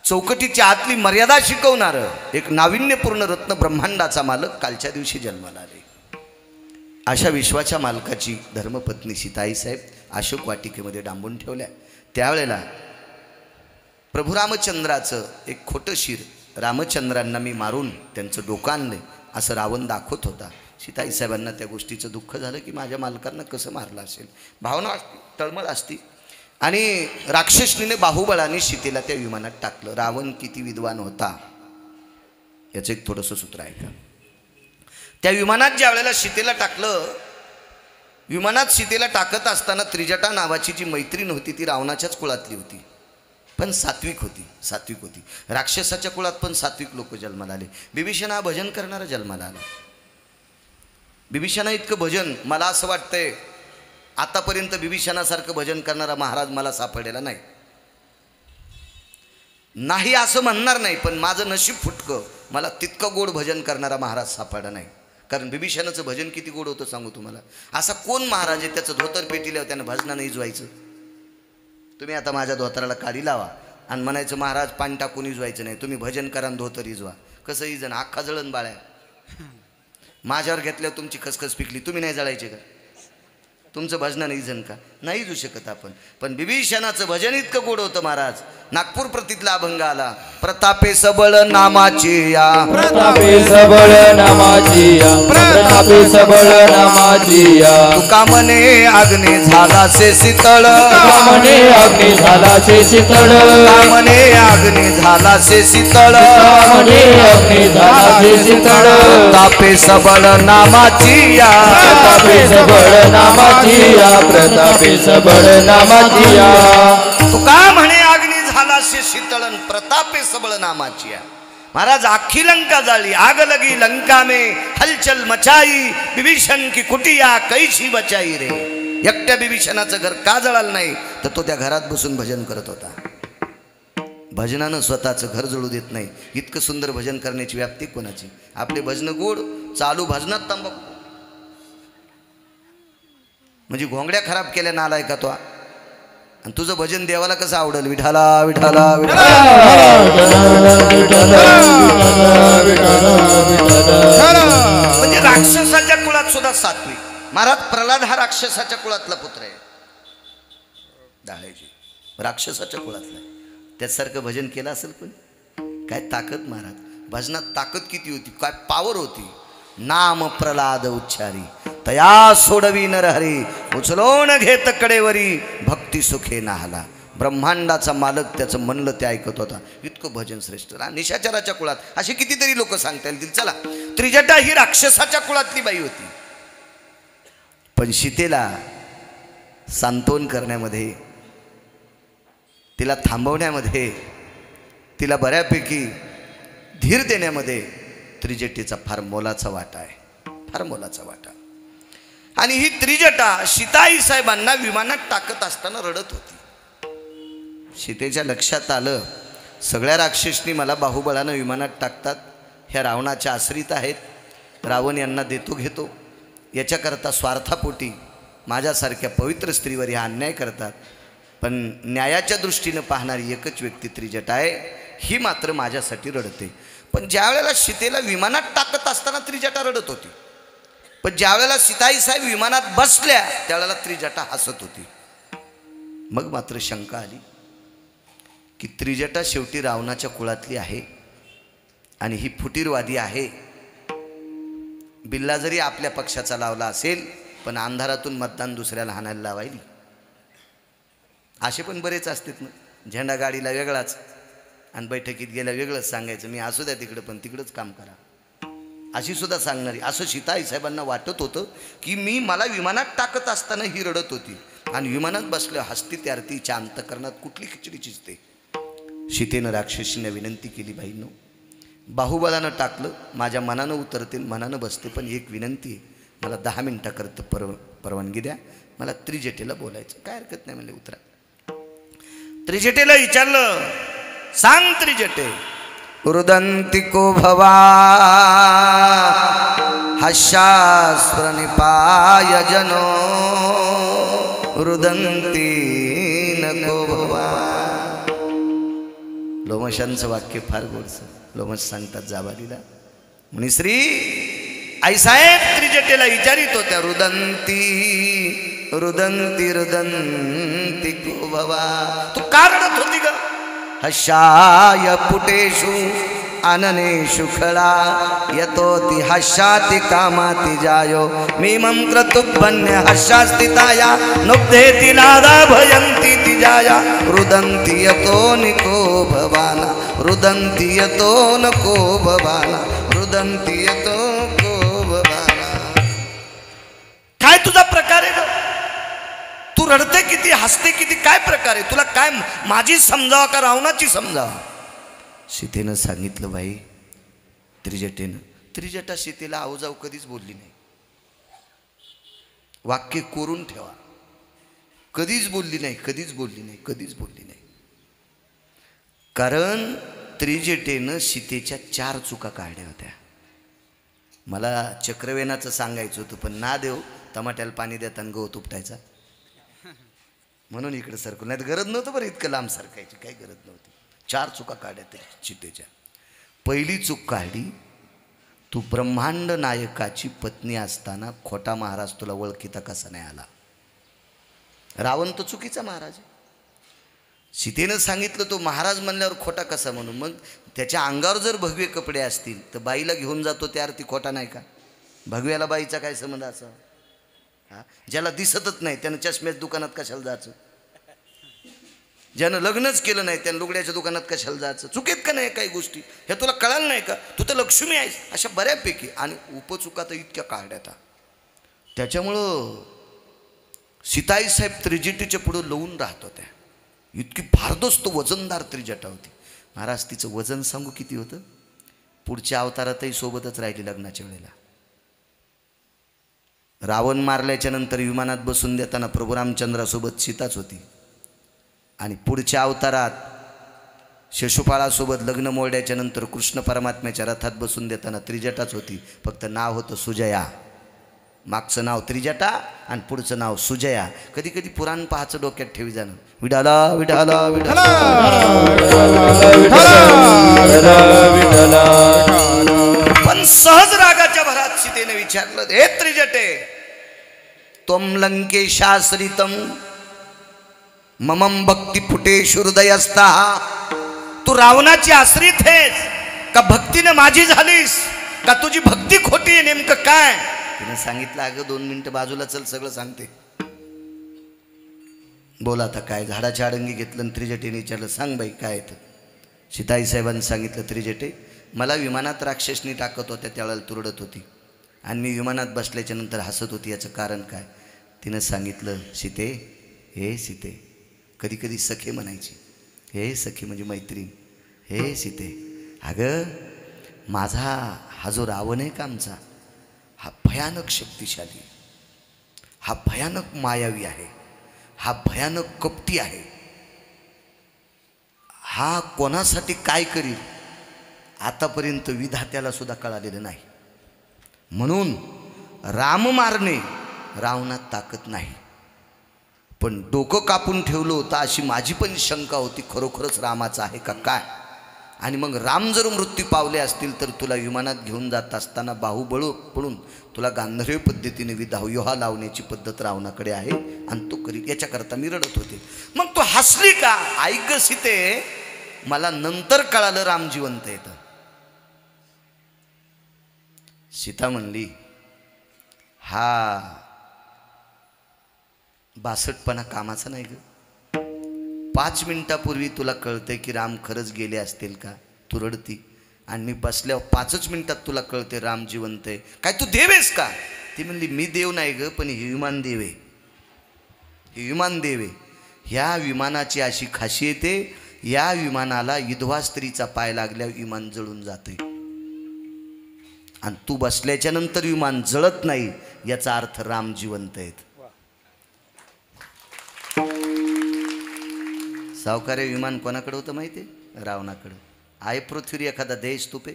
चौकटीच्या आतली मर्यादा शिकवणारं एक नाविन्यपूर्ण रत्न ब्रह्मांडाचा मालक कालच्या दिवशी जन्माला आले. अशा विश्वाच्या मालकाची धर्मपत्नी सीताई साहेब अशोक वाटिकेमध्ये डांबून ठेवल्या. त्यावेळेला प्रभू रामचंद्राचं एक खोटं शिर रामचंद्रांना मी मारून त्यांचं डोकं आणलं असं रावण दाखवत होता. सीताई साहेबांना त्या गोष्टीचं दुःख झालं की माझ्या मालकांना कसं मारलं असेल. भावना असती, तळमळ असती. आणि राक्षसनीने बाहुबळाने सीतेला त्या विमानात टाकलं. रावण किती विद्वान होता याचं एक थोडंसं सूत्र आहे का. त्या विमानात ज्या वेळेला सीतेला टाकलं, विमानात सीतेला टाकत असताना त्रिजटा नावाची जी मैत्रीण होती ती रावणाच्याच कुळातली होती, पण सात्विक होती. राक्षसाच्या कुळात पण सात्विक लोक जन्माला आले. बिभीषण हा भजन करणारा जन्माला आला. बिभीषणा इतकं भजन मला असं वाटतंय आतापर्यंत बिभीषणासारखं भजन करणारा महाराज मला सापडलेला नाही असं म्हणणार नाही, पण माझं नशीब फुटकं. मला तितकं गोड भजन करणारा महाराज सापडला नाही. कारण बिभीषणाचं भजन किती गोड होतं सांगू तुम्हाला. असा कोण महाराज आहे त्याचं धोतर पेटील्यावर त्यानं भजनानं इजवायचं. तुम्ही आता माझ्या धोतराला काडी लावा आणि म्हणायचं महाराज पाणी टाकून इजवायचं नाही, तुम्ही भजन करा धोतर इजवा. कसं इजन अख्खा जळण बाळ्या. माझ्यावर घेतल्यावर तुमची खसखस पिकली, तुम्ही नाही जळायचे का? तुमचं भजनानं इजन का? नाही जू शकत आपण. पण विभीषणाचं भजन इतकं गोड होतं महाराज. नागपूर प्रतीतला अभंग आला. प्रतापे सबळ नामाची या, प्रतापे सबळ नामाची या, प्रतापे सबळ नामाची या. तुका म्हणे अग्नी झाला से शीतळ, तुका म्हणे अग्नी झाला से शीतळ, तुका म्हणे अग्नी झाला से शीतळ, तुका म्हणे अग्नी झाला से शीतळ. प्रतापे सबळ नामाची या, प्रतापे सबळ नामाची या, प्रतापे सबळ नामाची या. तुका म्हणे अग्नी झाला से शीतळन, प्रतापे सबळ नामाची या. महाराज आखी लंका जाळली. आग लगी लंका में हलचल मचाई, विभीषण की कुटिया कैसी बचाई रे. एकट्या विभीषणाचं घर का जळालं नाही तर तो त्या घरात बसून भजन करत होता. भजनानं स्वतःचं घर जळू देत नाही. इतकं सुंदर भजन करण्याची व्याप्ती कोणाची. आपले भजन गोड, चालू भजनात तंबाखू. म्हणजे घोंगड्या खराब केल्या नालाय का तो. आणि तुझं भजन देवाला कसं आवडेल. विठाला विठाला विठाला. म्हणजे राक्षसाच्या कुळात सुद्धा सात्विक. महाराज प्रल्हाद हा राक्षसाच्या कुळातला पुत्र आहे. डाळ्याची राक्षसाच्या कुळातला. त्यासारखं भजन केलं असेल पण काय ताकद महाराज. भजनात ताकद किती होती, काय पावर होती. नाम प्रल्हाद उच्चारी तया सोडवी नरहरी, उचलून घेत कडेवरी भक्ती सुखे नाहला. ब्रह्मांडाचा मालक त्याचं म्हणलं ते ऐकत होता. इतकं भजन श्रेष्ठ. निशाचराच्या कुळात असे कितीतरी लोक सांगता येतील. चला, त्रिजटा ही राक्षसाच्या कुळातली बाई होती. पण सीतेला सांत्वन करण्यामध्ये, तिला थांबवण्यामध्ये, तिला बऱ्यापैकी धीर देण्यामध्ये त्रिजटेचा फार मोलाचा वाटा आहे. फार मोलाचा वाटा. आणि ही त्रिजटा सीताई साहेबांना विमानात टाकत असताना रडत होती. सीतेच्या लक्षात आलं सगळ्या राक्षसनी मला बाहुबळानं विमानात टाकतात. ह्या रावणाच्या आश्रित आहेत. रावण यांना देतो घेतो. याच्याकरता स्वार्थापोटी माझ्यासारख्या पवित्र स्त्रीवर ह्या अन्याय करतात. पण न्यायाच्या दृष्टीनं पाहणारी एकच व्यक्ती त्रिजटा आहे. ही मात्र माझ्यासाठी रडते. पण ज्या वेळेला सीतेला विमानात टाकत असताना त्रिजटा रडत होती. पण ज्या वेळेला सीताई साहेब विमानात बसल्या त्यावेळेला त्रिजटा हसत होती. मग मात्र शंका आली की त्रिजटा शेवटी रावणाच्या कुळातली आहे आणि ही फुटीरवादी आहे. बिल्ला जरी आपल्या पक्षाचा लावला असेल पण अंधारातून मतदान दुसऱ्याला हाणायला लावायली. असे पण बरेच असतात ना. झेंडा गाडीला वेगळाच आणि बैठकीत गेल्या वेगळंच सांगायचं. मी असू द्या तिकडं पण तिकडंच काम करा अशी सुद्धा सांगणारी. असं सीताई साहेबांना वाटत होतं की मला विमानात टाकत असताना ही रडत होती आणि विमानात बसल्या हसती त्या आरतीच्या अंतकरणात कुठली खिचडी चिजते. सीतेनं राक्षसीने विनंती केली, बाईंनो बाहुबलानं टाकलं, माझ्या मनानं उतरते मनानं बसते, पण एक विनंती आहे, मला 10 मिनिटाकरता परवानगी द्या, मला त्रिजटेला बोलायचं. काय हरकत नाही म्हणले, उतरा. त्रिजटेला विचारलं, सांग त्रिजटे. रुदंती को भवा हशास्त्र निपाय जनो, रुदंती नको भवा. लोमशांचं वाक्य फार गोडसं. लोमश सांगतात जाबालीला, मुनिश्री आईसाहेब त्रिजटेला विचारित होत्या, रुदंती रुदंती रुदंती को भवा, तू का रडत होती ग? हशाय पुटेषु अननेषु खळा, यतोति हशाति कामाति जायो, मीमं क्रतुब्बन्य हशास्तिताया, नुब्धेति नादा भयन्ति तिजाया, रुदन्ति यतो निको भवाना, रुदन्ति यतो नको भवाना, रुदन्ति यतो को भवाना. काय तुझा प्रकार आहे? तू रडते किती, हसते किती, काय प्रकार आहे? तुला काय माझी समजावा का रावणाची समजावा? सीतेनं सांगितलं, बाई त्रिजटेनं. त्रिजटा सीतेला आवजाव कधीच बोलली नाही. वाक्य कोरून ठेवा. कधीच बोलली नाही, कधीच बोलली नाही, कधीच बोलली नाही. कारण त्रिजटेनं सीतेच्या 4 चुका काढल्या होत्या. मला चक्रवेणाचं सांगायचं होतं, पण ना देव टमाट्याला पाणी देताना गवत उपटायचा म्हणून इकडे सरकून, नाही गरज नव्हतं बरं इतकं लांब सरकायची, काही गरज नव्हती. 4 चुका काढल्या त्या सीतेच्या. पहिली चूक काढली, तू ब्रह्मांड नायकाची पत्नी असताना खोटा महाराज तुला ओळखीता कसा नाही आला. रावण तो चुकीचा महाराज आहे. सीतेनं सांगितलं तो महाराज म्हणल्यावर खोटा कसा म्हणून. मग त्याच्या अंगावर जर भगवे कपडे असतील तर बाईला घेऊन जातो त्या अर्थी खोटा नाही का? भगव्याला बाईचा काय संबंध असा? हा, ज्याला दिसतच नाही त्यानं चष्म्याच्या दुकानात कशाला जायचं? ज्यानं लग्नच केलं नाही त्यानं लुगड्याच्या दुकानात कशाला जायचं? चुकीत का नाही काही गोष्टी? हे तुला कळालं नाही का? तू तर लक्ष्मी आहेस. अशा बऱ्यापैकी आणि उपचुका तर इतक्या काढ्यात. त्याच्यामुळं सीताई साहेब त्रिजटीच्या पुढं लवून राहत होत्या. इतकी भारदस्त वजनदार त्रिजटा होती. महाराज तिचं वजन सांगू किती होतं? पुढच्या अवतारातही सोबतच राहिली लग्नाच्या वेळेला. रावण मारल्याच्या नंतर विमानात बसून देताना प्रभू रामचंद्रासोबत सीताच होती. आणि पुढच्या अवतारात शिशुपाळासोबत लग्न मोडल्याच्या नंतर कृष्ण परमात्म्याच्या रथात बसून देताना त्रिजटाच होती. फक्त नाव होतं सुजया. मागचं नाव त्रिजटा आणि पुढचं नाव सुजया. कधी कधी पुराण पाहायचं डोक्यात ठेवी जाणं. विडाला विडाला विडाला पण सहज रागाच्या भरात सीतेने विचारलं, हे त्रिजटे, त्वं लंकेशाश्रितं ममं भक्ती फुटेश हृदयस्थः. तू रावणाची आश्रित आहेस का भक्तीने माझी झालीस का तुझी भक्ती खोटी आहे? नेमकं काय? तिने सांगितलं, अगं 2 मिनिटं बाजूला चल, सगळं सांगते. बोला आता काय? झाडाच्या आडंगी घेतलं आणि त्रिजटेने विचारलं, सांग बाई काय येतं? सीताई साहेबांनी सांगितलं, त्रिजटे, मला विमानात राक्षसनी टाकत होत्या त्यावेळेला तुरडत होती आणि मी विमानात बसल्याच्या नंतर हसत होती. याचं कारण काय? तिनं सांगितलं, सीते, हे सीते, कधी कधी सखे म्हणायची. हे सखे म्हणजे मैत्रीण. हे सीते, अगं माझा हा जो रावण आहे का आमचा, हा भयानक शक्तिशाली, हा भयानक मायावी आहे, हा भयानक कपटी आहे. हा कोणासाठी काय करील आतापर्यंत विधात्याला सुद्धा कळालेलं नाही. म्हणून राम मारणे रावणात ताकद नाही. पण डोकं कापून ठेवलं होतं अशी माझी पण शंका होती, खरोखरच रामाचं आहे का काय? आणि मग राम जर मृत्यू पावले असतील तर तुला विमानात घेऊन जात असताना बाहुबळ पडून तुला गांधर्य पद्धतीने विवाह लावण्याची पद्धत रावणाकडे आहे आणि तो करील. याच्याकरता मी रडत होते. मग तू हसली का? ऐक सीते, मला नंतर कळालं राम जिवंत येतं. सीता म्हणली, हा 62पणा कामाचा नाही ग. 5 मिनिटापूर्वी तुला कळतंय की राम खरंच गेले असतील का? तू रडती. आणि मी बसल्यावर 5च मिनिटात तुला कळते राम जिवंत आहे. काय तू देव आहेस का? ती म्हणली, मी देव नाही ग, पण हे विमान देव आहे. हे विमान देव आहे. ह्या विमानाची अशी खासियत आहे, या विमानाला विधवा स्त्रीचा पाय लागल्यावर विमान जळून जाते. आणि तू बसल्याच्या नंतर विमान जळत नाही, याचा अर्थ राम जिवंत आहेत. सावकारे विमान कोणाकडे होतं माहिती आहे? रावणाकडं. आहे पृथ्वीवर एखादा देश तुपे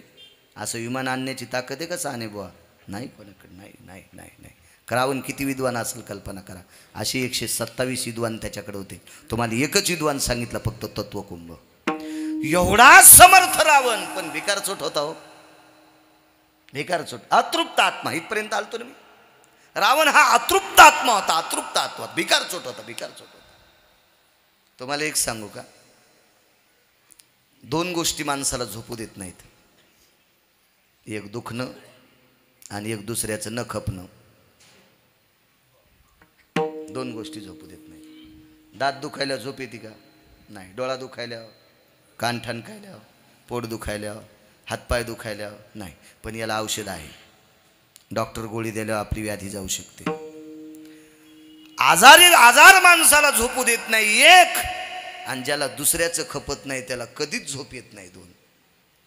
असं विमान आणण्याची ताकद आहे का साने बुवा? नाही कोणाकडे. नाही नाही नाही नाही. रावण किती विद्वान असेल कल्पना करा. असे 127 विद्वान त्याच्याकडे होते. तुम्हाला एकच विद्वान सांगितलं, फक्त तत्वकुंभ. एवढा समर्थ रावण, पण भिकारचोट होता हो. भिकारचोट, अतृप्त आत्मा. इथपर्यंत आलतो ना मी. रावण हा अतृप्त आत्मा होता. अतृप्त आत्मा, भिकारचोट होता, भिकारचोट होता. तुम्हाला एक सांगू का? 2 गोष्टी माणसाला झोपू देत नाहीत. एक दुखणं आणि एक दुसऱ्याचं न खपणं. 2 गोष्टी झोपू देत नाही. दात दुखायला झोप येते का? नाही. डोळा दुखायला, कान ठणकायला, पोट दुखायला, हातपाय दुखायला नाही. पण याला औषध आहे. डॉक्टर गोळी दिल्यावर आपली व्याधी जाऊ शकते. आजार माणसाला झोपू देत नाही एक, आणि ज्याला दुसऱ्याचं खपत नाही त्याला कधीच झोप येत नाही 2.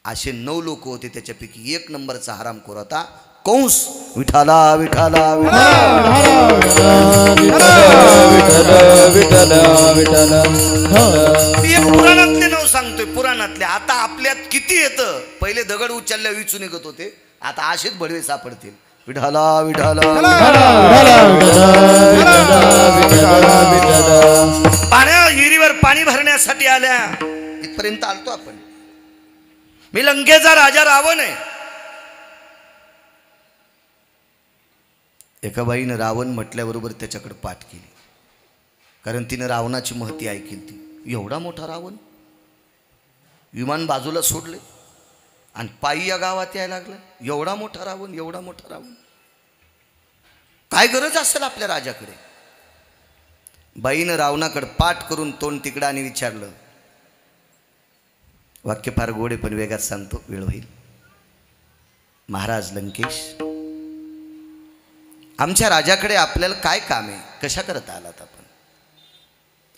असे 9 लोक होते. त्याच्यापैकी 1 नंबरचा हरामखोर होता कंस. विठाला विठाला पुराणातले नाव सांगतोय, पुराणातले. आता आपल्यात किती येतं? पहिले दगड उचलल्या विचू निघत होते, आता असेच बडवे सापडतील. विठाला विठाला पाण्या हिरीवर पाणी भरण्यासाठी आल्या. इथपर्यंत आलतो आपण. मी लंकेचा राजा रावण आहे. एका बाईनं रावण म्हटल्याबरोबर त्याच्याकडे पाठ केली. कारण तिनं रावणाची महती ऐकली ती. एवढा मोठा रावण, विमान बाजूला सोडले आणि पायी या गावात यायला लागला. एवढा मोठा रावण, एवढा मोठा रावण, काय गरज असेल आपल्या राजाकडे. बाईनं रावणाकडे पाठ करून तोंड तिकडं आणि विचारलं. वाक्य फार गोड आहे पण वेगात सांगतो, वेळ होईल. महाराज लंकेश, आमच्या राजाकडे आपल्याला काय काम आहे, कशा करता आलात आपण?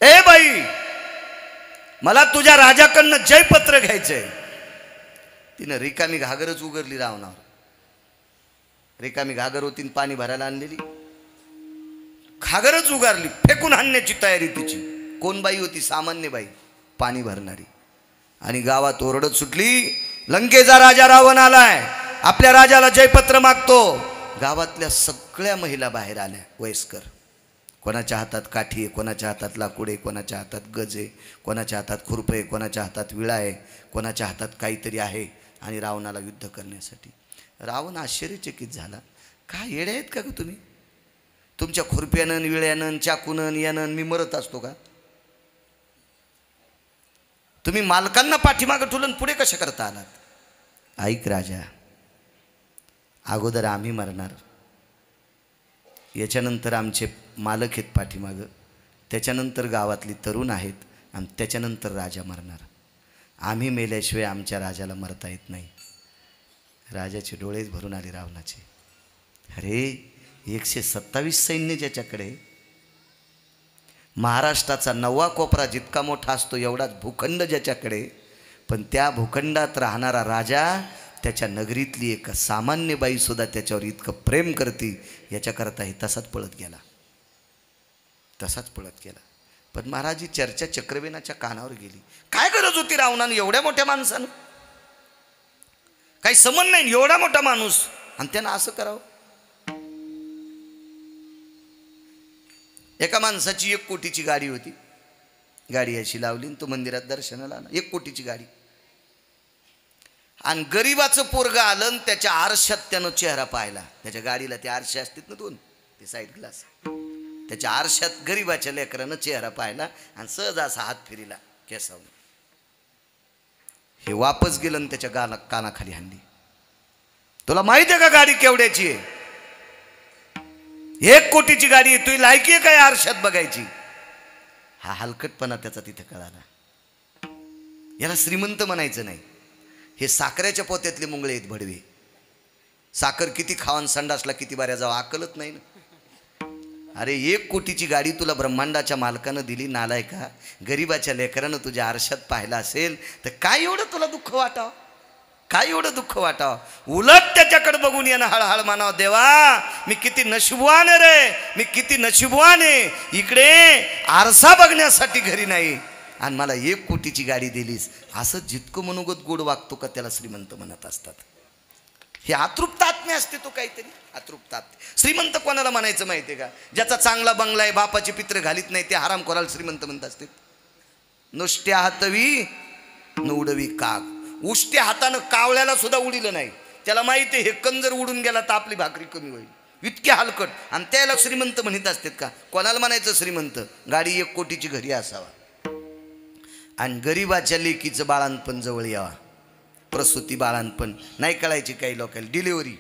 ए बाई, मला तुझ्या राजाकडनं जयपत्र घ्यायचंय. तिनं रिकामी घागरच उगरली रावणावर. रिकामी घागर होती, पाणी भरायला आणलेली घागरच उगारली, फेकून आणण्याची तयारी तिची. कोण बाई होती? सामान्य बाई, पाणी भरणारी. आणि गावात ओरडत सुटली, लंकेचा राजा रावण आलाय, आपल्या राजाला जयपत्र मागतो. गावातल्या सगळ्या महिला बाहेर आल्या, वयस्कर. कोणाच्या हातात काठी आहे, कोणाच्या हातात लाकूड आहे, कोणाच्या हातात गज आहे, कोणाच्या हातात खुरपं आहे, कोणाच्या हातात विळा आहे, कोणाच्या हातात काहीतरी आहे, आणि रावणाला युद्ध करण्यासाठी. रावण आश्चर्यचकित झाला. काय येडे आहेत का ग तुम्ही? तुमच्या खुरप्यानं, विळ्यानं, चाकूनं, यानं मी मरत असतो का? तुम्ही मालकांना पाठीमागं ठुलन पुढे कशा करता आलात? ऐक राजा, अगोदर आम्ही मरणार, याच्यानंतर आमचे मालक आहेत पाठीमागं, त्याच्यानंतर गावातली तरुण आहेत, आणि त्याच्यानंतर राजा मरणार. आम्ही मेल्याशिवाय आमच्या राजाला मरता येत नाही. राजाचे डोळेच भरून आले रावणाचे. अरे 127 सैन्य ज्याच्याकडे, महाराष्ट्राचा 9वा कोपरा जितका मोठा असतो एवढाच भूखंड ज्याच्याकडे, पण त्या भूखंडात राहणारा राजा, त्याच्या नगरीतली एक सामान्य बाईसुद्धा त्याच्यावर इतकं प्रेम करते, याच्याकरता हे तसाच पळत गेला, तसाच पळत गेला. पण महाराज, ही चर्चा चक्रवेनाच्या कानावर गेली. काय गरज होती रावणानं एवढ्या मोठ्या माणसानं? काही समज नाही, एवढा मोठा माणूस आणि त्यानं असं करावं. एका माणसाची 1 कोटीची गाडी होती. गाडी अशी लावली आणि तो मंदिरात दर्शनाला आला. 1 कोटीची गाडी. आणि गरीबाचं पोरगं आलं आणि त्याच्या आरशात त्यानं चेहरा पाहिला. त्याच्या गाडीला ते आरशे असतात ना 2, ते साईड ग्लास, त्याच्या आरशात गरीबाच्या लेकरानं चेहरा पाहिला आणि सहज असा हात फिरिला केसावून. हे वापस गेलं आणि त्याच्या कानाखाली हाणली. तुला माहिती आहे का गाडी केवढ्याची आहे? 1 कोटीची गाडी आहे, तुझी लायकी आहे काय आरशात बघायची? हा हलकटपणा त्याचा तिथे कळाला. याला श्रीमंत म्हणायचं नाही, हे साखरेच्या पोत्यातले मुंगळे आहेत भडवे. साखर किती खावान संडासला किती बाऱ्या जावं अक्कलच नाही ना. अरे 1 कोटीची गाडी तुला ब्रह्मांडाच्या मालकानं दिली, नालायका. गरीबाच्या लेकरानं तुझ्या आरशात पाहिला असेल तर काय एवढं तुला दुःख वाटावं? काय एवढं दुःख वाटावं? उलट त्याच्याकडे बघून यानं हळहळ म्हणावं, देवा मी किती नशिबवान आहे रे, मी किती नशिबवान आहे. इकडे आरसा बघण्यासाठी घरी नाही आणि मला 1 कोटीची गाडी दिलीस. असं जितकं मनोगत गोड वागतो का त्याला श्रीमंत म्हणत असतात. हे अतृप्त आत्मे असते तो काहीतरी अतृप्त आत्मे. श्रीमंत कोणाला म्हणायचं माहिती आहे का? ज्याचा चांगला बंगला आहे, बापाची पित्र घालीत नाही, ते हरामखोराला श्रीमंत म्हणत असते. नुसत्या हातवी न उडवी काग. उष्ट्या हातानं कावळ्याला सुद्धा उडीलं नाही. त्याला माहिती आहे हे कंजर उडून गेला तर आपली भाकरी कमी होईल. इतके हलकट. आणि त्याला श्रीमंत म्हणत असतात का? कोणाला म्हणायचं श्रीमंत? गाडी 1 कोटीची घरी असावा आणि गरीबाच्या लेकीचं बाळांपण जवळ यावा. प्रसूती बाळांपण नाही कळायची काही लोकांना. डिलिव्हरी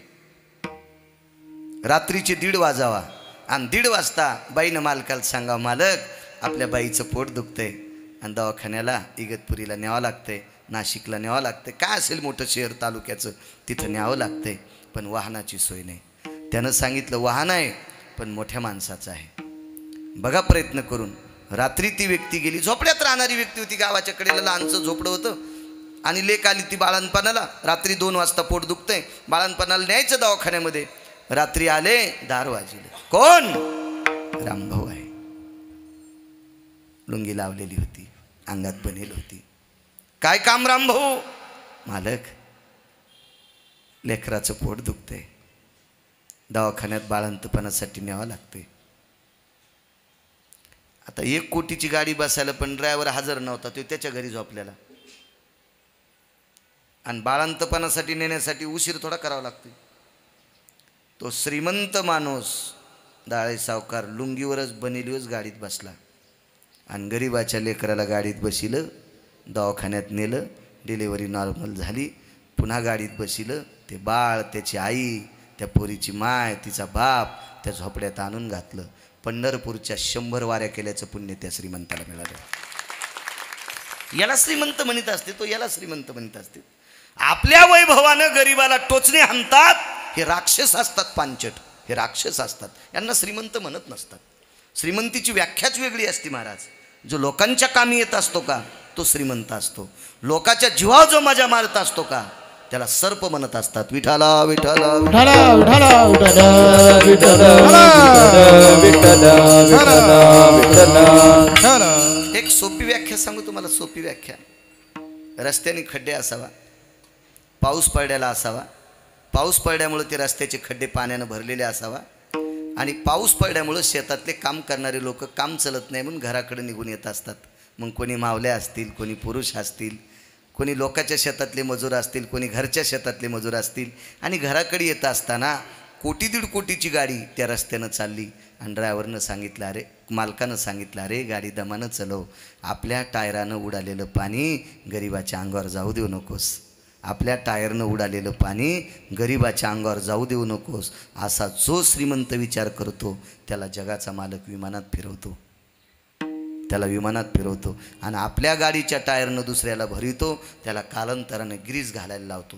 रात्रीचे 1:30 वाजावा आणि 1:30 वाजता बाईनं मालकाला सांगावं, मालक आपल्या बाईचं पोट दुखतंय आणि दवाखान्याला इगतपुरीला न्यावं लागतंय, नाशिकला न्यावं लागतंय, काय असेल मोठं शहर तालुक्याचं तिथं न्यावं लागतंय, पण वाहनाची सोय नाही. त्यानं सांगितलं वाहन आहे पण मोठ्या माणसाचं आहे, बघा प्रयत्न करून. रात्री ती व्यक्ती गेली. झोपड्यात राहणारी व्यक्ती होती, गावाच्या कडेला लहानचं झोपडं होतं आणि लेक आली ती बाळणपणाला. रात्री 2 वाजता पोट दुखतंय, बाळणपणाला न्यायचं दवाखान्यामध्ये. रात्री आले, दार वाजले. कोण? रामभाऊ आहे. लुंगी लावलेली होती, अंगात बनेल होती. काय काम रामभाऊ? मालक लेकराचं पोट दुखतंय, दवाखान्यात बाळंतपणासाठी न्यावं लागते. आता 1 कोटीची गाडी बसायला पण ड्रायव्हर हजर नव्हता, तो त्याच्या घरी झोपलेला. आणि बाळंतपणासाठी नेण्यासाठी उशीर थोडा करावा लागतो. तो श्रीमंत माणूस दाळे सावकार लुंगीवरच बनेलीवरच गाडीत बसला. आणि गरिबाच्या लेकराला गाडीत बसिलं, दवाखान्यात नेलं, डिलिव्हरी नॉर्मल झाली, पुन्हा गाडीत बसिलं, ते बाळ, त्याची आई, त्या पोरीची माय, तिचा बाप त्या झोपड्यात आणून घातलं. पंढरपूरच्या 100 वाऱ्या केल्याचं पुण्य त्या श्रीमंताला मिळालं. याला श्रीमंत म्हणत असते, तो याला श्रीमंत म्हणत असते. आपल्या वैभवानं गरिबाला टोचणे हाणतात, हे राक्षस असतात, पांचट, हे राक्षस असतात. यांना श्रीमंत म्हणत नसतात. श्रीमंतीची व्याख्याच वेगळी असते महाराज. जो लोकांच्या कामी येत असतो का, तो श्रीमंत असतो. लोकाच्या जीवावर जो मजा मारत असतो का, त्याला सर्प म्हणत असतात. विठाला विठाला विठाला विठाला विठाला. एक सोपी व्याख्या सांगू तुम्हाला, सोपी व्याख्या. रस्त्याने खड्डे असावा, पाऊस पडलेला असावा, पाऊस पडल्यामुळे ते रस्त्याचे खड्डे पाण्यानं भरलेले असावा, आणि पाऊस पडल्यामुळं शेतातले काम करणारे लोक काम चलत नाही म्हणून घराकडे निघून येत असतात. मग कोणी मावल्या असतील, कोणी पुरुष असतील, कोणी लोकाच्या शेतातले मजूर असतील, कोणी घरच्या शेतातले मजूर असतील, आणि घराकडे येत असताना 1-1.5 कोटीची गाडी त्या रस्त्यानं चालली. आणि ड्रायव्हरनं सांगितलं, अरे मालकानं सांगितलं, अरे गाडी दमानं चलव, आपल्या टायरानं उडालेलं पाणी गरिबाच्या अंगावर जाऊ देऊ नकोस, आपल्या टायरनं उडालेलं पाणी गरिबाच्या अंगावर जाऊ देऊ नकोस. असा जो श्रीमंत विचार करतो त्याला जगाचा मालक विमानात फिरवतो, त्याला विमानात फिरवतो. आणि आपल्या गाडीच्या टायरनं दुसऱ्याला भरितो, त्याला कालांतराने ग्रीस घालायला लावतो.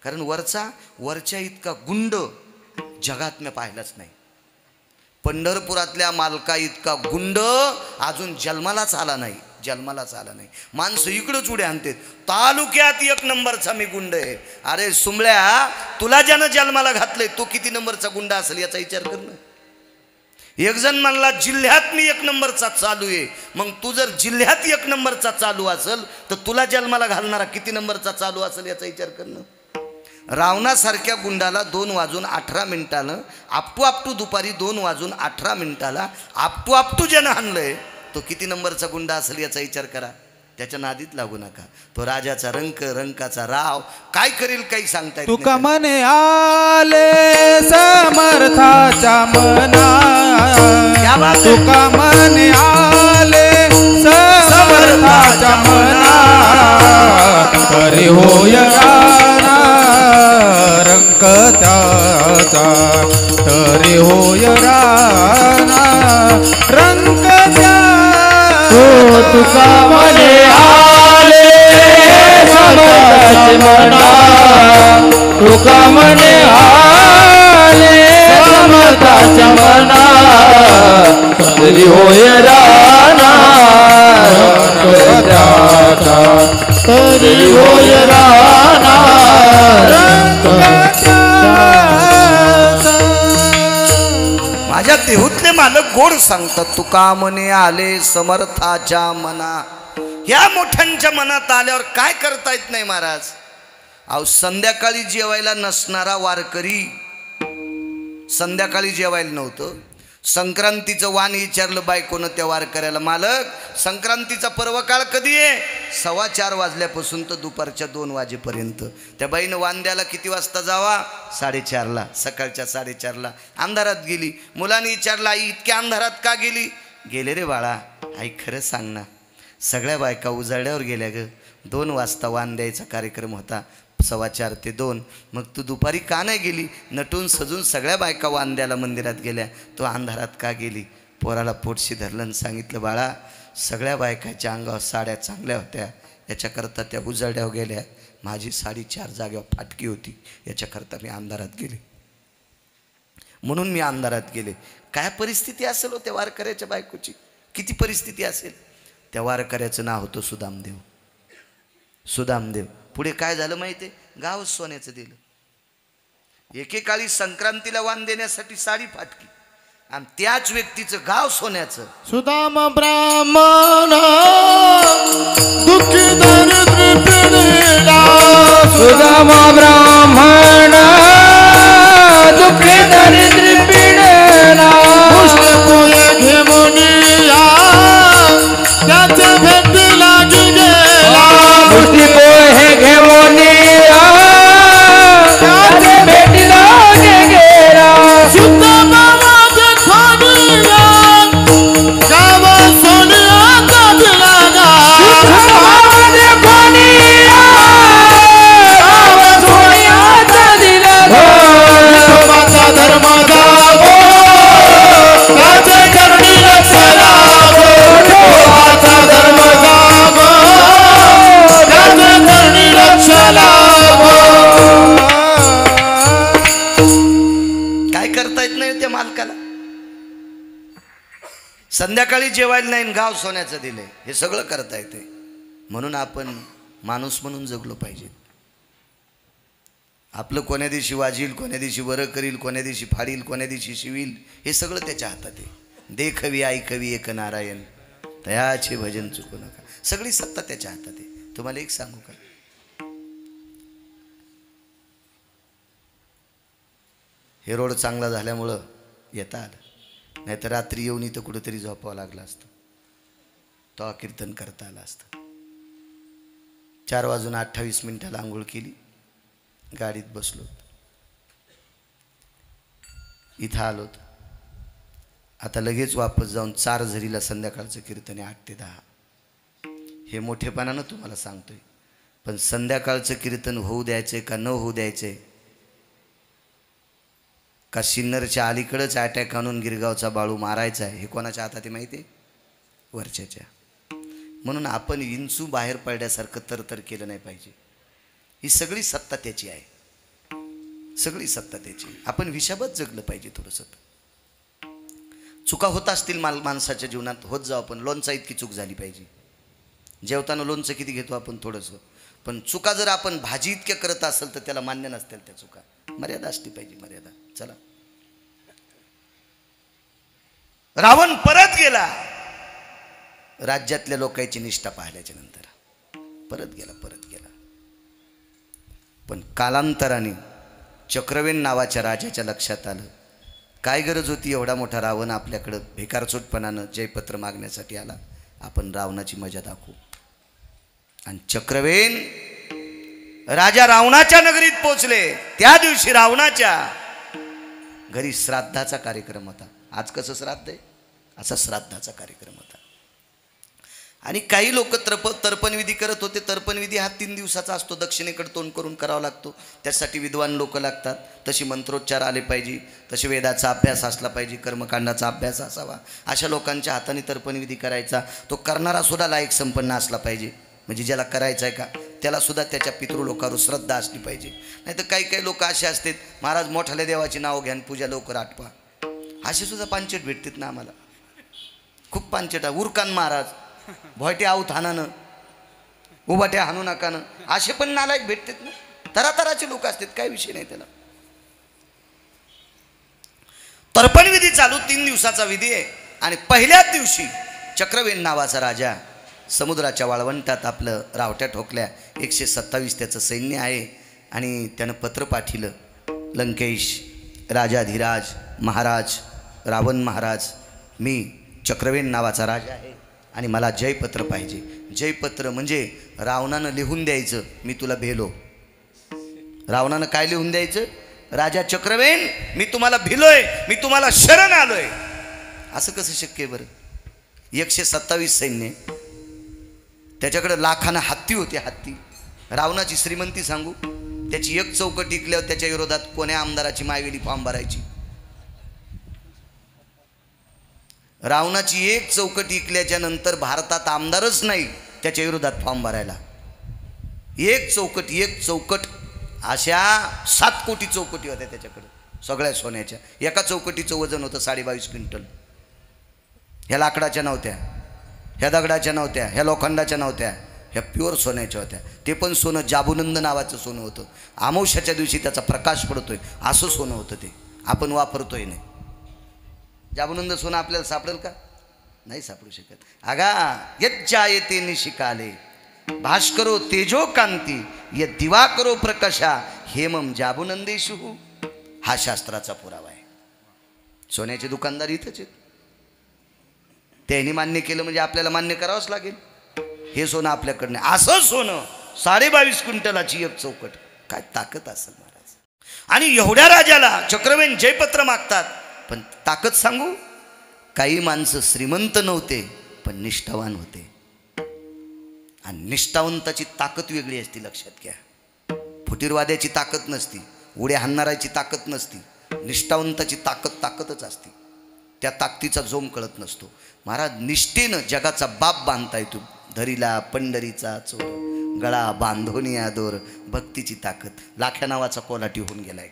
कारण वरच्या इतका गुंड जगात मी पाहिलाच नाही. पंढरपुरातल्या मालका इतका गुंड अजून जन्मालाच आला नाही, जन्मालाच आला नाही. माणसं इकडंच उड्या आणतात, तालुक्यात 1 नंबरचा मी गुंड आहे. अरे सुंबळ्या, तुला ज्यानं जन्माला घातलंय तो किती नंबरचा गुंड असेल याचा विचार कर ना. एक जण म्हणला जिल्ह्यात मी 1 नंबरचा चालू आहे. मग तू जर जिल्ह्यात 1 नंबरचा चालू असेल तर तुला जन्माला घालणारा किती नंबरचा चालू असेल याचा विचार कर ना. रावणासारख्या गुंडाला 2:18 आपटू दुपारी 2:18 आपटू ज्यानं हाणलंय तो किती नंबरचा गुंडा असेल याचा विचार करा. त्याच्या नादीत लागू नका. तो राजाचा रंकाचा राव काय करेल काही सांगता येत नाही. तुका मने आले समर्थाच्या मना, तुका मने आले समर्थाच्या मना, तरी होय राणा रंक त्याचा, तरी होय राणा रंक त्याचा. तुका मने आले समर्थाच्या मना, तुका मने आले समर्थाच्या मना, तरी होय राणा रंक त्याचा, तरी होय राणा रंक त्याचा. माझ्या देहूतले मालक गोड सांगतात, तुका मने आले समर्थाच्या मना. या मोठ्यांच्या मनात आल्यावर काय करता येत नाही महाराज. अहो संध्याकाळी जेवायला नसणारा वारकरी संध्याकाळी जेवायला नव्हतं. संक्रांतीचं वाण विचारलं बायकोनं त्या वारकऱ्याला, मालक संक्रांतीचा पर्व काळ कधी आहे? 4:15 वाजल्यापासून तर दुपारच्या 2 वाजेपर्यंत. त्या बाईनं वाण द्यायला किती वाजता जावा? 4:30ला, सकाळच्या 4:30ला. अंधारात गेली. मुलांनी विचारलं, आई इतक्या अंधारात का गेली? गेले रे बाळा, आई खरं सांग ना, सगळ्या बायका उजाड्यावर गेल्या ग. 2 वाजता वाण द्यायचा कार्यक्रम होता, 4:15 ते 2. मग तू दुपारी का नाही गेली? नटून सजून सगळ्या बायका वाण द्यायला मंदिरात गेल्या, तो अंधारात का गेली? पोराला पोटशी धरलं आणि सांगितलं, बाळा सगळ्या बायकाच्या अंगावर साड्या चांगल्या होत्या, याच्याकरता त्या उजाड्यावर गेल्या. माझी साडी 4 जागेवर फाटकी होती, याच्याकरता मी अंधारात गेले, म्हणून मी अंधारात गेले. काय परिस्थिती असेल हो त्या वारकऱ्याच्या बायकोची, किती परिस्थिती असेल. त्या वारकऱ्याचं नाव होतं सुदामदेव. सुदामदेव. पुढे काय झालं माहिती आहे? गाव सोन्याचं दिलं. एकेकाळी संक्रांतीला वाण देण्यासाठी साडी फाटकी, आणि त्याच व्यक्तीचं गाव सोन्याचं. सुदाम ब्राह्मण दुःखी दरिद्र पीडिला, सुदाम ब्राह्मण दुःखी दरिद्र पीडिला, पुष्पफुले घेऊन या त्याच्या भेटी लागी गेला, पुष्टी पोहे घेऊन या त्याच्या भेटी लागे गेला. शुद्ध बाबाच्या खोडीला गावा मालकाला. संध्याकाळी जेवायला नाही, गाव सोन्याचं दिलंय, हे सगळं करता येते. म्हणून आपण माणूस म्हणून जगलो पाहिजे. आपलं कोण्या दिवशी वाजील, कोण्या दिवशी बरं करील, कोण्या दिवशी फाडील, कोण्या दिवशी शिवील, हे सगळं त्याच्या हातात आहे. देखवी ऐकवी एक नारायण, तयाचे भजन चुकू नका. सगळी सत्ता त्याच्या हातात आहे. तुम्हाला एक सांगू का, हे रोड चांगला झाल्यामुळं येता आलं, नाही तर रात्री येऊन इथं कुठंतरी झोपावं लागलं असतं, तो कीर्तन करता आलं असतं. 4:28 आंघोळ केली, गाडीत बसलो, इथं आलोत. आता लगेच वापस जाऊन 4 झरीला संध्याकाळचं कीर्तन आहे 8 ते 10. हे मोठेपणानं तुम्हाला सांगतोय. पण संध्याकाळचं कीर्तन होऊ द्यायचंय का न होऊ द्यायचंय, का सिन्नरच्या अलीकडंच अटॅक आणून गिरगावचा बाळू मारायचा आहे, हे कोणाच्या हातात आहे माहिती आहे? वरच्याच्या. म्हणून आपण इंचू बाहेर पडल्यासारखं तरतर केलं नाही पाहिजे. ही सगळी सत्ता त्याची आहे, सगळी सत्ता त्याची. आपण हिशाबत जगलं पाहिजे थोडंसं. चुका होत असतील माणसाच्या जीवनात, होत जाऊ. पण लोणचा इतकी चूक झाली पाहिजे. जेवताना लोणचं किती घेतो आपण? थोडंसं. पण चुका जर आपण भाजी इतक्या करत असेल तर त्याला मान्य नसतील त्या चुका. मर्यादा असली पाहिजे, मर्यादा. चला, रावण परत गेला राज्यातल्या लोकांची निष्ठा पाहिल्याच्या नंतर. परत गेला. पण कालांतराने चक्रवेन नावाच्या राजाच्या लक्षात आलं, काय गरज होती एवढा मोठा रावण आपल्याकडं भिकारचोटपणानं जयपत्र मागण्यासाठी आला. आपण रावणाची मजा दाखवू. आणि चक्रवेन राजा रावणाच्या नगरीत पोचले. त्या दिवशी रावणाच्या घरी श्राद्धाचा कार्यक्रम होता. आज कसं श्राद्ध आहे, असा श्राद्धाचा कार्यक्रम होता. आणि काही लोक तर्पणविधी करत होते. तर्पणविधी हा 3 दिवसाचा असतो. दक्षिणेकडे तोंड करून करावा लागतो. त्यासाठी विद्वान लोक लागतात. तशी मंत्रोच्चार आले पाहिजे, तसे वेदाचा अभ्यास असला पाहिजे, कर्मकांडाचा अभ्यास असावा. अशा लोकांच्या हाताने तर्पणविधी करायचा. तो करणारा सुद्धा लायक संपन्न असला पाहिजे. म्हणजे ज्याला करायचं आहे का त्याला सुद्धा त्याच्या पितृलोकावर श्रद्धा असली पाहिजे. नाही तर काही लोक असे असतात, महाराज मोठाल्या देवाची नाव घ्या आणि पूजा लवकर आटपा. असे सुद्धा पांचट भेटतात ना आम्हाला. खूप पांचट आहे. उरकान महाराज, भोयटे आऊत हानानं, उभाट्या हाणू नकानं, असे पण नालायक भेटतात ना. तरातराचे लोक असतात, काही विषय नाही त्याला. तर्पण विधी चालू, 3 दिवसाचा विधी आहे. आणि पहिल्याच दिवशी चक्रवेन नावाचा राजा समुद्राच्या वाळवंटात आपलं रावट्या ठोकल्या. 127 त्याचं सैन्य आहे. आणि त्यानं पत्र पाठिलं, लंकेश राजाधिराज महाराज रावण महाराज, मी चक्रवेन नावाचा राजा आहे आणि मला जयपत्र पाहिजे. जयपत्र म्हणजे रावणानं लिहून द्यायचं, मी तुला भेलो. रावणानं काय लिहून द्यायचं? राजा चक्रवेन, मी तुम्हाला भिलोय, मी तुम्हाला शरण आलोय. असं कसं शक्य आहे बरं? 127 सैन्य, त्याच्याकडे लाखानं हत्ती होते. हत्ती. रावणाची श्रीमंती सांगू, त्याची एक चौकट टिकल्यावर त्याच्या विरोधात कोण्या आमदाराची मायवेली फॉर्म भरायची? रावणाची एक चौकट इकल्याच्या नंतर भारतात आमदारच नाही त्याच्या विरोधात फॉर्म भरायला. एक चौकट अशा 7 कोटी चौकटी होत्या त्याच्याकडे, सगळ्या सोन्याच्या. एका चौकटीचं वजन होतं 22.5 क्विंटल. ह्या लाकडाच्या नव्हत्या, ह्या दगडाच्या नव्हत्या, ह्या लोखंडाच्या नव्हत्या, ह्या प्युअर सोन्याच्या होत्या. ते पण सोनं जाबुनंद नावाचं सोनं होतं. अमावस्याच्या दिवशी त्याचा प्रकाश पडतोय असं सोनं होतं ते. आपण वापरतोय नाही. जाबुनंद सोनं आपल्याला सापडेल का? नाही सापडू शकत. अगा यज्जायते निशिकाले भास्करो तेजो कांती य दिवाकरो प्रकाशा हेमम जाबुनंदेशु. हा शास्त्राचा पुरावा आहे. सोन्याचे दुकानदार इथंच आहेत. त्यांनी मान्य केलं म्हणजे आपल्याला मान्य करावंच लागेल. हे सोनं आपल्याकडनं, असं सोनं 22.5 क्विंटलाची एक चौकट. काय ताकद असेल महाराज. आणि एवढ्या राजाला चक्रवेन जयपत्र मागतात. पण ताकद सांगू, काही माणसं श्रीमंत नव्हते पण निष्ठावान होते. आणि निष्ठावंताची ताकद वेगळी असती, लक्षात घ्या. फुटीरवाद्याची ताकद नसती, उड्या हाणणाराची ताकद नसती. निष्ठावंताची ताकदच असती. त्या ताकदीचा जोम कळत नसतो. महाराज निष्ठेनं जगाचा बाप बांधता येतो. धरीला पंढरीचा चोर गळा बांधोनिया दोर. भक्तीची ताकद. लाख्या नावाचा कोल्हाटी होऊन गेलाय.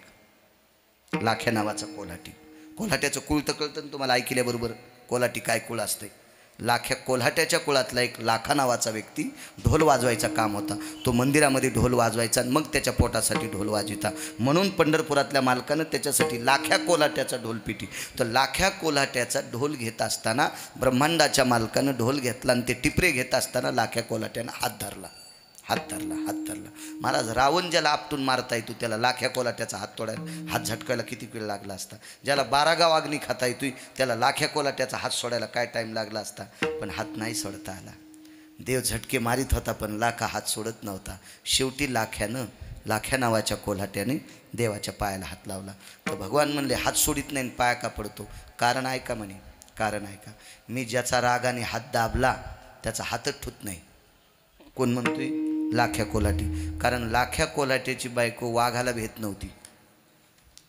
लाख्या नावाचा कोल्हाटी कोल्हाट्याचं कुळ तर कळतं ना तुम्हाला ऐकल्याबरोबर. कोल्हाटी काय कुळ असते. कोल्हाट्याच्या कुळातला एक लाखा नावाचा व्यक्ती ढोल वाजवायचा काम होता. तो मंदिरामध्ये ढोल वाजवायचा आणि मग त्याच्या पोटासाठी ढोल वाजविता. म्हणून पंढरपुरातल्या मालकानं त्याच्यासाठी लाख्या कोल्हाट्याचा ढोलपिटी. तर लाख्या कोल्हाट्याचा ढोल घेत असताना ब्रह्मांडाच्या मालकानं ढोल घेतला आणि ते टिपरे घेत असताना लाख्या कोल्हाट्यानं हात धरला. महाराज रावण ज्याला आपटून मारता येतो त्याला लाख्या कोलाट्याचा हात तोडायला हात झटकायला किती वेळ लागला असता. ज्याला 12 गाव अग्नी खाता येतोय त्याला लाख्या कोलाट्याचा हात सोडायला काय टाईम लागला असता. पण हात नाही सोडता आला. देव झटके मारित होता पण लाखा हात सोडत नव्हता. शेवटी लाख्या नावाच्या कोल्हाट्याने देवाच्या पायाला हात लावला. तर भगवान म्हणले हात सोडित नाही पाया का पडतो. कारण ऐका म्हणे, कारण ऐका. मी ज्याचा रागाने हात दाबला त्याचा हातच ठुत नाही. कोण म्हणतोय? लाख्या कोल्हाटी. कारण लाख्या कोल्हाट्याची बायको वाघाला भेट नव्हती.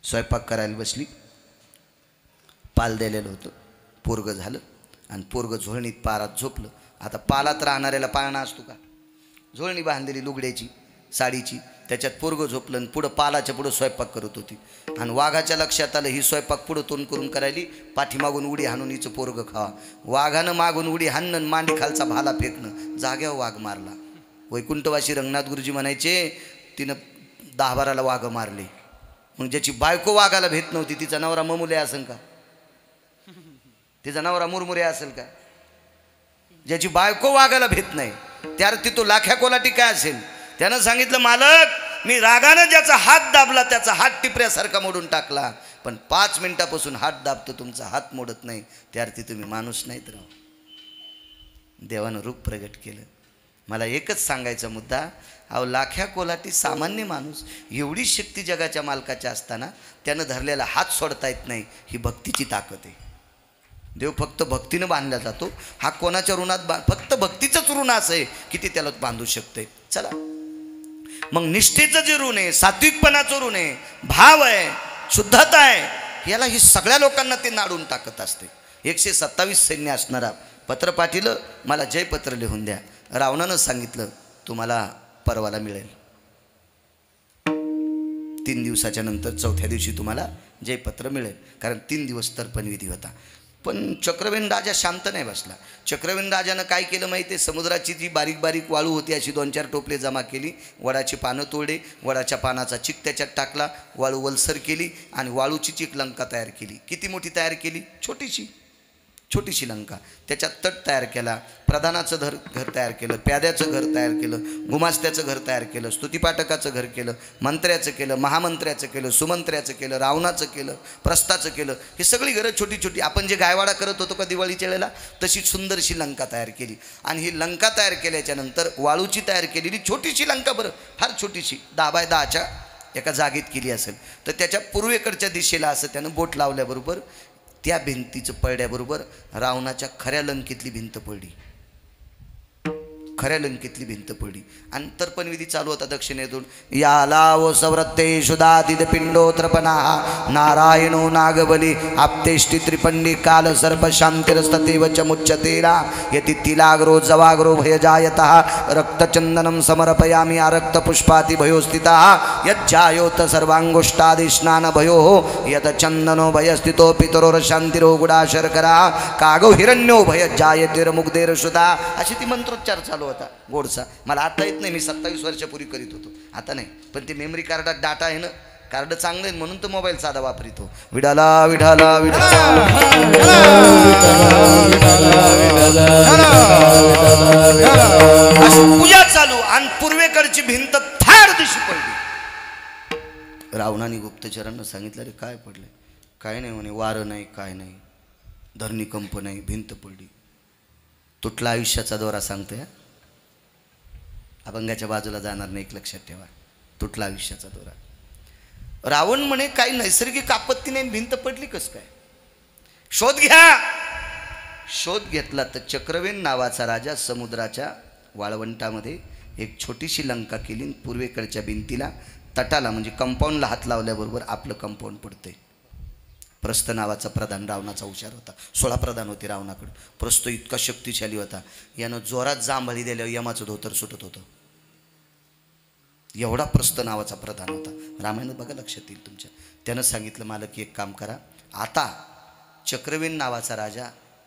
स्वयंपाक करायला बसली, पाल दिलेलं होतं, पोरगं झालं आणि पोरगं झोळणीत पारात झोपलं. आता पालात राहणाऱ्याला पाळणा असतो का? झोळणी बांधलेली लुगड्याची साडीची, त्याच्यात पोरगं झोपलं आणि पुढं पालाच्या पुढं स्वयंपाक करत होती. आणि वाघाच्या लक्षात आलं ही स्वयंपाक पुढं तोंड करून करायली, पाठीमागून उडी हाणून हिचं पोरगं खावा. वाघानं मागून उडी हाणणं, मांडी खालचा भाला फेकणं, जाग्यावर वाघ मारला. वैकुंठवासी रंगनाथ गुरुजी म्हणायचे तिनं 10-12 वाघ मारले. मग ज्याची बायको वाघाला भेट नव्हती तिचा नवरा ममुले असेल का? तिचा नवरा मुरमुरे असेल का? ज्याची बायको वाघाला भेट नाही त्यावर तो लाख्या कोलाटी काय असेल? त्यानं सांगितलं मालक मी रागानं ज्याचा हात दाबला त्याचा हात टिपऱ्यासारखा मोडून टाकला. पण 5 मिनिटापासून हात दाबतो तुमचा हात मोडत नाही. त्यावरती तुम्ही माणूस नाहीत राव. देवानं रूप प्रगट केलं. मला एकच सांगायचा मुद्दा, अहो लाख्या कोल्हाटी सामान्य माणूस, एवढी शक्ती जगाच्या मालकाच्या असताना त्यानं धरलेला हात सोडता येत नाही. ही भक्तीची ताकद आहे. देव फक्त भक्तीनं बांधला जातो. हा कोणाच्या ऋणात फक्त भक्तीचंच ऋण असं आहे की ती त्याला बांधू शकते. चला मग निष्ठेचं जे ऋण आहे, सात्विकपणाचं ऋण आहे, भाव आहे, शुद्धता आहे, याला ही सगळ्या लोकांना ते नाडून टाकत असते. 127 सैन्य असणारा पत्र पाठिलं, मला जयपत्र लिहून द्या. रावणानं सांगितलं तुम्हाला परवाला मिळेल. 3 दिवसाच्या नंतर 4थ्या दिवशी तुम्हाला जयपत्र मिळेल. कारण 3 दिवस तर्पणविधी होता. पण चक्रवेन राजा शांत नाही बसला. चक्रवेन राजानं काय केलं माहिती आहे? समुद्राची जी बारीक बारीक वाळू होती अशी 2-4 टोपले जमा केली, वडाची पानं तोडले, वडाच्या पानाचा चिक त्याच्यात टाकला, वाळू वलसर केली आणि वाळूची चिक लंका तयार केली. किती मोठी तयार केली? छोटीशी लंका. त्याच्यात तट तयार केला, प्रधानाचं घर तयार केलं, प्याद्याचं घर तयार केलं, गुमास्त्याचं घर तयार केलं, स्तुतिपाठकाचं घर केलं, मंत्र्याचं केलं, महामंत्र्याचं केलं, सुमंत्र्याचं केलं, रावणाचं केलं, प्रस्थाचं केलं. हे सगळी घरं छोटी छोटी आपण जे गायवाडा करत होतो का दिवाळीच्या वेळेला तशी सुंदरशी लंका तयार केली. आणि ही लंका तयार केल्याच्या नंतर वाळूची तयार केलेली छोटीशी लंका, बरं फार छोटीशी 10x10च्या एका जागेत केली असेल, तर त्याच्या पूर्वेकडच्या दिशेला असं त्यानं बोट लावल्याबरोबर त्या भिंतीचं पडल्याबरोबर रावणाच्या खऱ्या लंकेतली भिंत पडली. आणि तर्पणविधी चालू होता दक्षिणेतून. याला वो सवृत्ते शुदादिद पिंडोत्रपना नारायणो नागबली आपतेष्टि त्रिपंडी काल सर्प शांतिरस्ततेव च मुच्यतेरा यति तिलाग्रो जवाग्रो भयजायतः रक्तचंदनं समर्पयामि आरक्त पुष्पाति भयोस्थितः यज्जायोत सर्वांगुष्टादि स्नान भयो यत चंदनो भयस्थितो पितरोर शांतिरो गुडा शर्करा कागो हिरण्यो भयजायतेर मुग्धेर सुधा. अशी ती मंत्रोच्चार चालू होता गोडसा. मला आता येत नाही, मी 27 वर्षापूर्वी करीत होतो, आता नाही. पण ते मेमरी कार्डात डाटा आहे ना, कार्ड चांगलं आहे म्हणून तो मोबाईल साधा वापरितो. विडाला विडाला विडाला पूजा चालू आणि पूर्वेकडची भिंत थार दिशी पडली. रावणाने गुप्तचरांना सांगितलं रे काय पडलं? काय नाही म्हणे, वारं नाही, काय नाही, धरणीकंप नाही, भिंत पडली. तुटला आयुष्याचा दोरा सांगतोय. अभंगाच्या बाजूला जाणार नाही, एक लक्षात ठेवा. तुटला आयुष्याचा दोरा. रावण म्हणे काही नैसर्गिक आपत्ती नाही, भिंत पडली कस काय? शोध घ्या. शोध घेतला तर चक्रवेन नावाचा राजा समुद्राच्या वाळवंटामध्ये एक छोटीशी लंका केली. पूर्वेकडच्या भिंतीला तटाला म्हणजे कंपाऊंडला हात लावल्याबरोबर आपलं कंपाऊंड पडतंय. प्रस्थ नावाचा प्रधान रावणाचा हुशार होता. 16 प्रधान होते रावणाकडे. प्रस्थ इतका शक्तिशाली होता, यानं जोरात जांभळी दिल्यावर यमाचं धोतर सुटत होतं. एवढा प्रस्थ नावाचा प्रधान होता. रामायणात बघा, लक्षात येईल तुमच्या. त्यानं सांगितलं मालक एक काम करा, आता चक्रवेन नावाचा राजा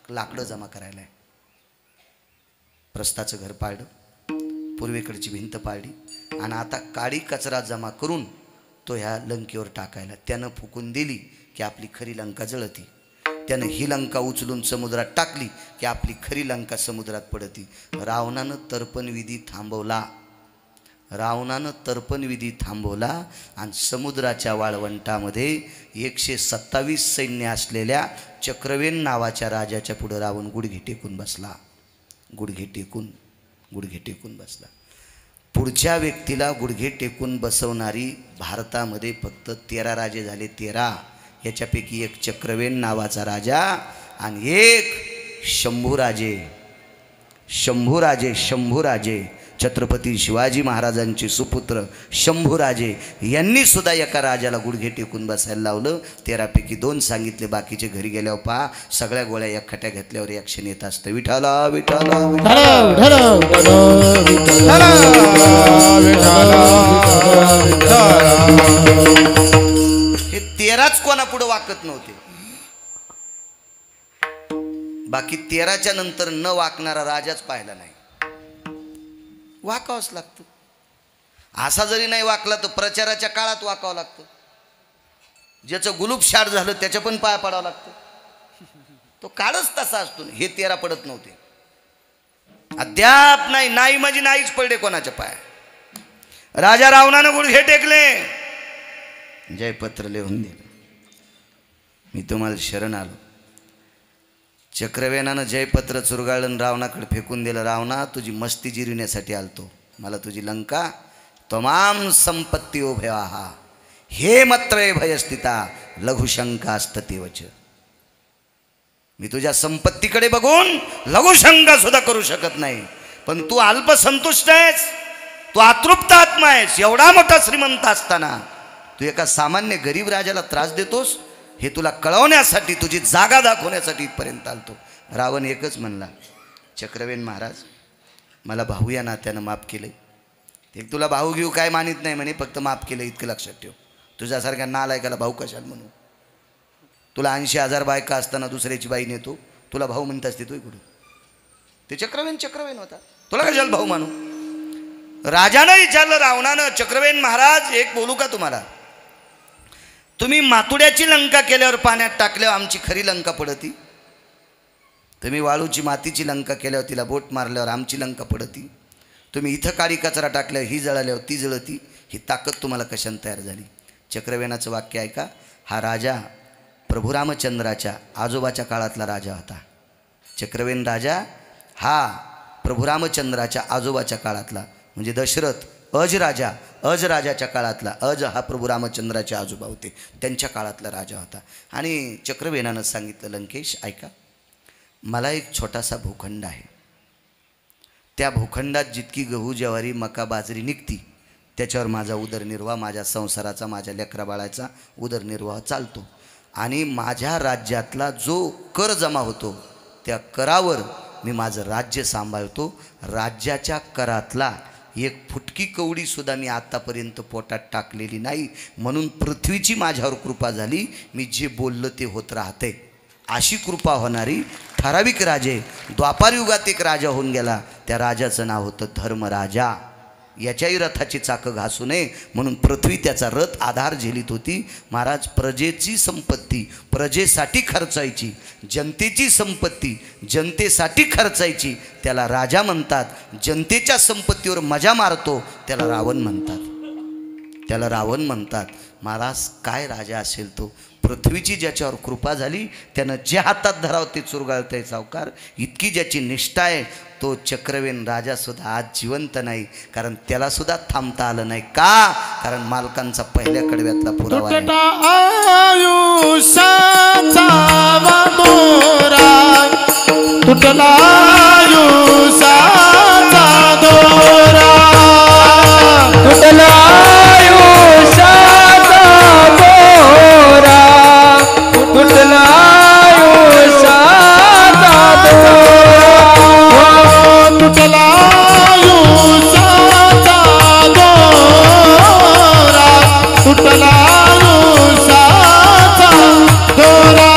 लाकडं जमा करायला आहे. प्रस्थाचं घर पाडलं, पूर्वेकडची भिंत पाडली आणि आता काळी कचरा जमा करून तो ह्या लंकेवर टाकायला. त्यानं फुकून दिली की आपली खरी लंका जळती. त्यानं ही लंका उचलून समुद्रात टाकली की आपली खरी लंका समुद्रात पडती. रावणानं तर्पणविधी थांबवला. रावणानं तर्पणविधी थांबवला आणि समुद्राच्या वाळवंटामध्ये 127 सैन्य असलेल्या चक्रवेन नावाच्या राजाच्या पुढे रावण गुडघे टेकून बसला. गुडघे टेकून बसला. पुढच्या व्यक्तीला गुडघे टेकून बसवणारी भारतामध्ये फक्त 13 राजे झाले. 13. याच्यापैकी एक चक्रवेन नावाचा राजा आणि एक शंभूराजे छत्रपती शिवाजी महाराजांचे सुपुत्र शंभूराजे यांनी सुद्धा एका राजाला गुडघे टेकून बसायला लावलं. 13 पैकी 2 सांगितले, बाकीचे घरी गेल्यावर पहा सगळ्या गोळ्या एकखट्या घेतल्यावर ॲक्शन येत असतं. विठाला विठाला हे 13च कोणापुढे वाकत नव्हते. बाकी 13च्या नंतर न वाकणारा राजाच पाहिला नाही. वाकावंच लागतं. असा जरी नाही वाकला तर प्रचाराच्या काळात वाकावं लागतं. ज्याचं गुलूप शाट झालं त्याच्या पण पाया पडावं लागतं. तो काळच तसा असतो. हे 13 पडत नव्हते. अद्याप नाही म्हणजे नाहीच पडले कोणाच्या पाया. राजा रावणानं गुडघे टेकले, जयपत्र लिहून दिलं, मी तुम्हाला शरण आलो. चक्रवेनानं जयपत्र चुरगाळून रावणाकडे फेकून दिलं. रावणा, तुझी मस्ती जिरविण्यासाठी आलतो. मला तुझी लंका तमाम संपत्ती उभ्याहा हे मत्रय भयस्थिता लघुशंका असततेवच. मी तुझ्या संपत्तीकडे बघून लघुशंका सुद्धा करू शकत नाही. पण तू अल्पसंतुष्ट आहेस, तू अतृप्त आत्मा आहेस. एवढा मोठा श्रीमंत असताना तू एका सामान्य गरीब राजाला त्रास देतोस. हे तुला कळवण्यासाठी, तुझी जागा दाखवण्यासाठी इथपर्यंत आलतो. रावण एकच म्हणला, चक्रवेन महाराज, मला भाऊ या नात्यानं माफ केलं. ते तुला भाऊ घेऊ काय मानित नाही म्हणे, फक्त माफ केलं इतकं लक्षात ठेव. तुझ्यासारख्या नालायकाला भाऊ कशाला म्हणू. तुला 80,000 बायका असताना दुसऱ्याची बाई नेतो, तुला भाऊ म्हणतास ते तू कुठं. ते चक्रवेन होता, तुला कशाला भाऊ मानू. राजानं विचारलं रावणानं, चक्रवेन महाराज एक बोलू का तुम्हाला. तुम्ही मातुड्याची लंका केल्यावर पाण्यात टाकल्यावर आमची खरी लंका पडती. तुम्ही वाळूची मातीची लंका केल्यावर तिला बोट मारल्यावर आमची लंका पडती. तुम्ही इथं काळी कचरा टाकल्यावर ही जळाल्यावर ती जळती. ही ताकद तुम्हाला कशाने तयार झाली. चक्रवेनाचं वाक्य ऐका. हा राजा प्रभू रामचंद्राच्या आजोबाच्या काळातला राजा होता. चक्रवेन राजा हा प्रभू रामचंद्राच्या आजोबाच्या काळातला, म्हणजे दशरथ अजराजाच्या काळातला. अज हा प्रभू रामचंद्राचे आजोबा होते, त्यांच्या काळातला राजा होता. आणि चक्रवेनानं सांगितलं, लंकेश ऐका, मला एक छोटासा भूखंड आहे. त्या भूखंडात जितकी गहू ज्वारी मका बाजरी निघती त्याच्यावर माझा उदरनिर्वाह, माझ्या संसाराचा, माझ्या लेकराबाळाचा उदरनिर्वाह चालतो. आणि माझ्या राज्यातला जो कर जमा होतो त्या करावर मी माझं राज्य सांभाळतो. राज्याच्या करातला एक फुटकी कवडी सुद्धा मी आतापर्यंत पोटात टाकलेली नाही. म्हणून पृथ्वीची माझ्यावर कृपा झाली. मी जे बोललं ते होत राहते. अशी कृपा होणारी ठराविक राजे. द्वापार युगात एक राजा होऊन गेला, त्या राजाचं नाव होतं धर्मराजा. याच्याही रथाची चाकं घासू नये म्हणून पृथ्वी त्याचा रथ आधार झेलीत होती. महाराज, प्रजेची संपत्ती प्रजेसाठी खर्चायची, जनतेची संपत्ती जनतेसाठी खर्चायची त्याला राजा म्हणतात. जनतेच्या संपत्तीवर मजा मारतो त्याला रावण म्हणतात. महाराज, काय राजा असेल तो. पृथ्वीची ज्याच्यावर कृपा झाली त्यानं जे हातात धराव ते चुरगाळतंय सावकार. इतकी ज्याची निष्ठा आहे तो चक्रवेन राजा सुद्धा आज जिवंत नाही. कारण त्याला सुद्धा थांबता आलं नाही. का? कारण मालकांचा पहिल्या कडव्यातला पुरावा आहे. तुटला आयुष्याचा दोरा, तुटला आयुष्याचा दोरा, तुटला आयुष्याचा दोरा, तुटला आयुष्याचा दोरा, तुटला आयुष्याचा दोरा.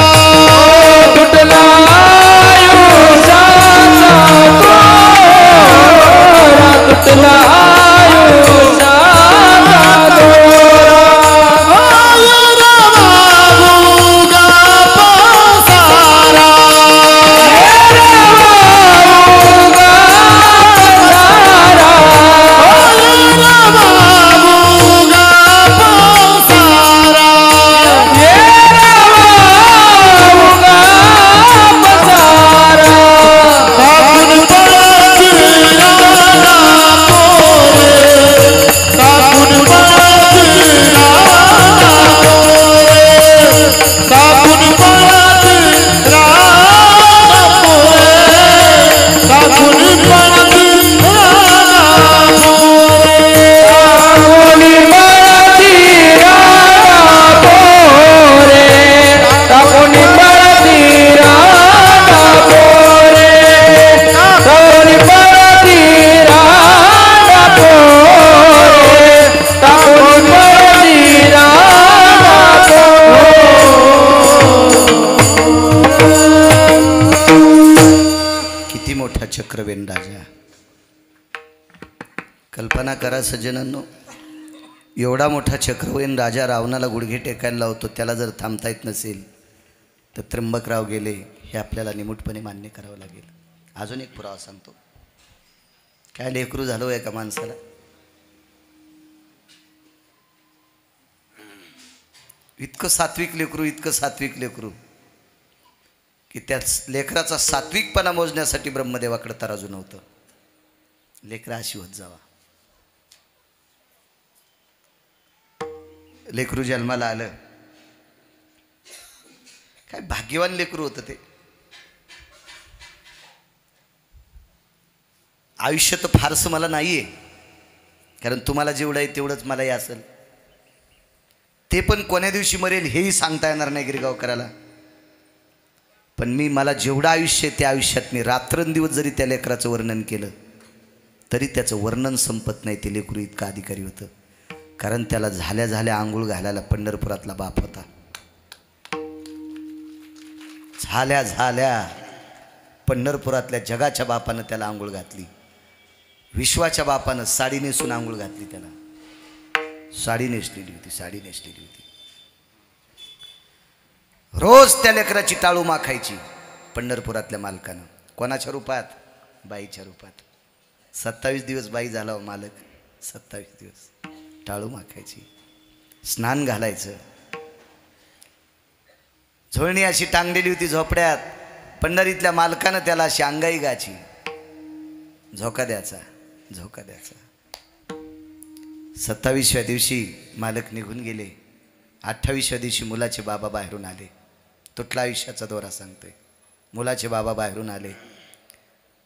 करा सज्जनांनो. एवढा मोठा चक्रवयीन राजा रावणाला गुडघे टेकायला लावतो, त्याला जर थांबता येत नसेल तर त्र्यंबकराव गेले हे आपल्याला निमूटपणे मान्य करावं लागेल. अजून एक पुरावा सांगतो. काय लेकरू झालं एका माणसाला, इतकं सात्विक लेकरू, इतकं सात्विक लेकरू की त्या लेकराचा सात्विकपणा मोजण्यासाठी ब्रह्मदेवाकडे तराजू नव्हतं. लेकरा अशी होत जावा. लेकरू जन्माला आलं, काय भाग्यवान लेकरू होतं ते. आयुष्य तर फारसं मला नाही आहे, कारण तुम्हाला जेवढं आहे तेवढंच मलाही असेल. ते पण कोण्या दिवशी मरेल हेही सांगता येणार नाही गिरगावकराला. पण मला जेवढं आयुष्य आहे त्या आयुष्यात मी रात्रंदिवस जरी त्या लेकराचं वर्णन केलं तरी त्याचं वर्णन संपत नाही. ते लेकरू इतकं अधिकारी होतं, कारण त्याला झाल्या झाल्या आंघोळ घालायला पंढरपुरातला बाप होता. झाल्या झाल्या पंढरपुरातल्या जगाच्या बापानं त्याला आंघोळ घातली. विश्वाच्या बापानं साडी नेसून आंघोळ घातली. त्याला साडी नेसलेली होती, साडी नेसलेली होती. रोज त्या लेकराची टाळू माखायची पंढरपुरातल्या मालकानं. कोणाच्या रूपात? बाईच्या रूपात. 27 दिवस बाई झाला हो मालक, 27 दिवस टाळू माखायची, स्नान घालायचं. झोळणी अशी टांगलेली होती झोपड्यात. पंढरीतल्या मालकानं त्याला अशी अंगाई गाची, झोका द्यायचा, झोका द्यायचा. 27व्या दिवशी मालक निघून गेले. 28व्या दिवशी मुलाचे बाबा बाहेरून आले. तुटला आयुष्याचा दोरा सांगतोय. मुलाचे बाबा बाहेरून आले.